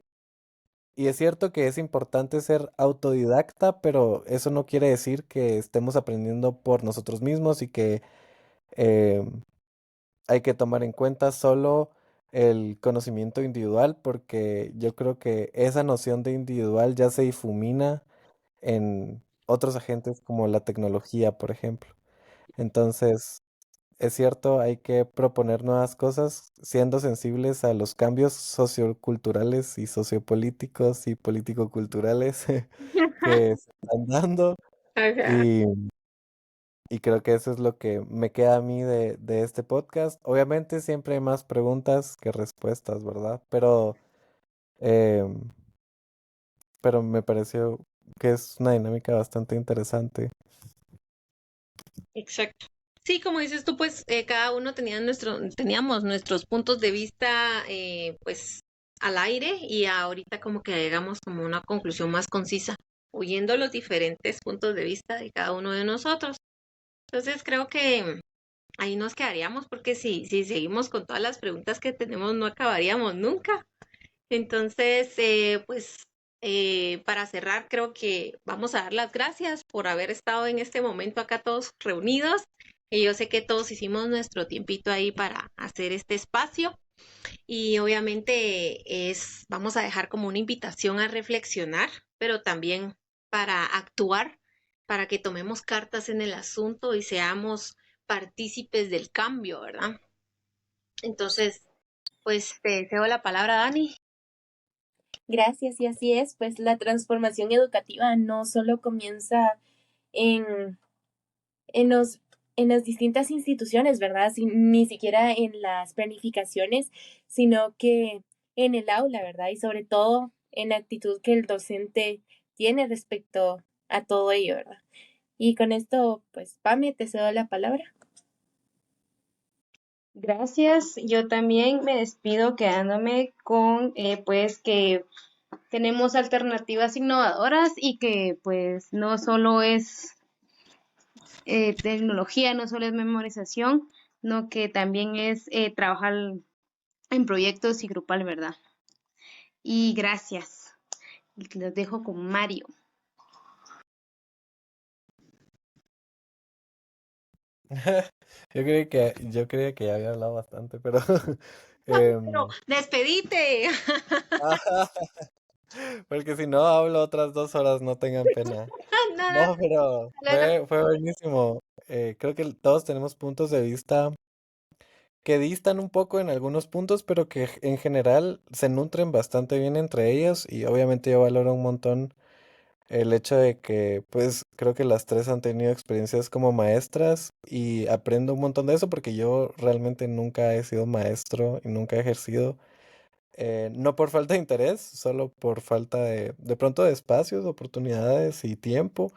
Speaker 4: es cierto que es importante ser autodidacta, pero eso no quiere decir que estemos aprendiendo por nosotros mismos y que eh, hay que tomar en cuenta solo el conocimiento individual porque yo creo que esa noción de individual ya se difumina en otros agentes como la tecnología, por ejemplo. Entonces, es cierto, hay que proponer nuevas cosas siendo sensibles a los cambios socioculturales y sociopolíticos y político-culturales que se están dando
Speaker 2: ajá.
Speaker 4: y, y creo que eso es lo que me queda a mí de este podcast. Obviamente siempre hay más preguntas que respuestas, ¿verdad? Em, pero me pareció que es una dinámica bastante interesante.
Speaker 2: Exacto. Sí, como dices tú, pues cada uno teníamos nuestros puntos de vista, pues al aire y ahorita como que llegamos como a una conclusión más concisa, oyendo los diferentes puntos de vista de cada uno de nosotros. Entonces creo que ahí nos quedaríamos porque si seguimos con todas las preguntas que tenemos no acabaríamos nunca. Entonces, pues para cerrar, creo que vamos a dar las gracias por haber estado en este momento acá todos reunidos. Y yo sé que todos hicimos nuestro tiempito ahí para hacer este espacio y obviamente vamos a dejar como una invitación a reflexionar, pero también para actuar, para que tomemos cartas en el asunto y seamos partícipes del cambio, ¿verdad? Entonces, pues te cedo la palabra, Dani.
Speaker 1: Gracias, y así es, pues la transformación educativa no solo comienza en, en los, en las distintas instituciones, ¿verdad? Ni siquiera en las planificaciones, sino que en el aula, ¿verdad? Y sobre todo en la actitud que el docente tiene respecto a todo ello, ¿verdad? Y con esto, pues, Pame, te cedo la palabra.
Speaker 3: Gracias. Yo también me despido quedándome con pues que tenemos alternativas innovadoras y que pues no solo es tecnología, no solo es memorización, sino que también es trabajar en proyectos y grupal, ¿verdad? Y gracias. Los dejo con Mario.
Speaker 5: Yo creía que ya había hablado bastante, pero
Speaker 2: Pero
Speaker 5: em,
Speaker 2: despedite.
Speaker 5: porque si no hablo otras 2 horas, no tengan pena.
Speaker 2: No,
Speaker 5: No, pero
Speaker 2: no, no.
Speaker 5: fue buenísimo. Creo que todos tenemos puntos de vista que distan un poco en algunos puntos, pero que en general se nutren bastante bien entre ellos y obviamente yo valoro un montón el hecho de que pues creo que las tres han tenido experiencias como maestras y aprendo un montón de eso porque yo realmente nunca he sido maestro y nunca he ejercido. No por falta de interés, solo por falta de pronto de espacios, oportunidades y tiempo.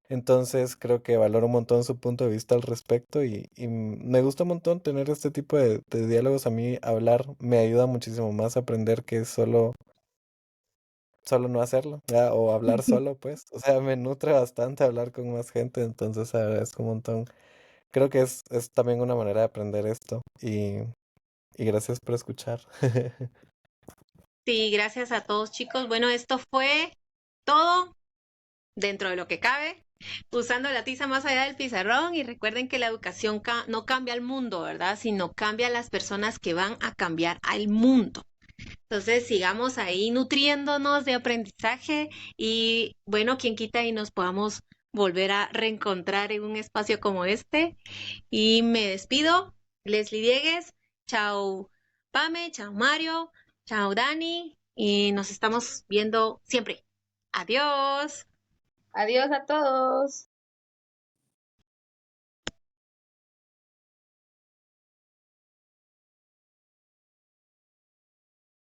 Speaker 5: Entonces creo que valoro un montón su punto de vista al respecto y me gusta un montón tener este tipo de diálogos. A mí hablar me ayuda muchísimo más a aprender que solo no hacerlo, ¿ya? O hablar solo, pues. O sea, me nutre bastante hablar con más gente, entonces agradezco un montón. Creo que es también una manera de aprender esto y gracias por escuchar.
Speaker 2: Sí, gracias a todos, chicos. Bueno, esto fue todo dentro de lo que cabe, usando la tiza más allá del pizarrón. Y recuerden que la educación no cambia el mundo, ¿verdad? Sino cambia a las personas que van a cambiar al mundo. Entonces, sigamos ahí nutriéndonos de aprendizaje y bueno, quien quita y nos podamos volver a reencontrar en un espacio como este. Y me despido, Leslie Diegues, chao Pame, chao Mario, chao Dani y nos estamos viendo siempre. Adiós.
Speaker 3: Adiós a todos.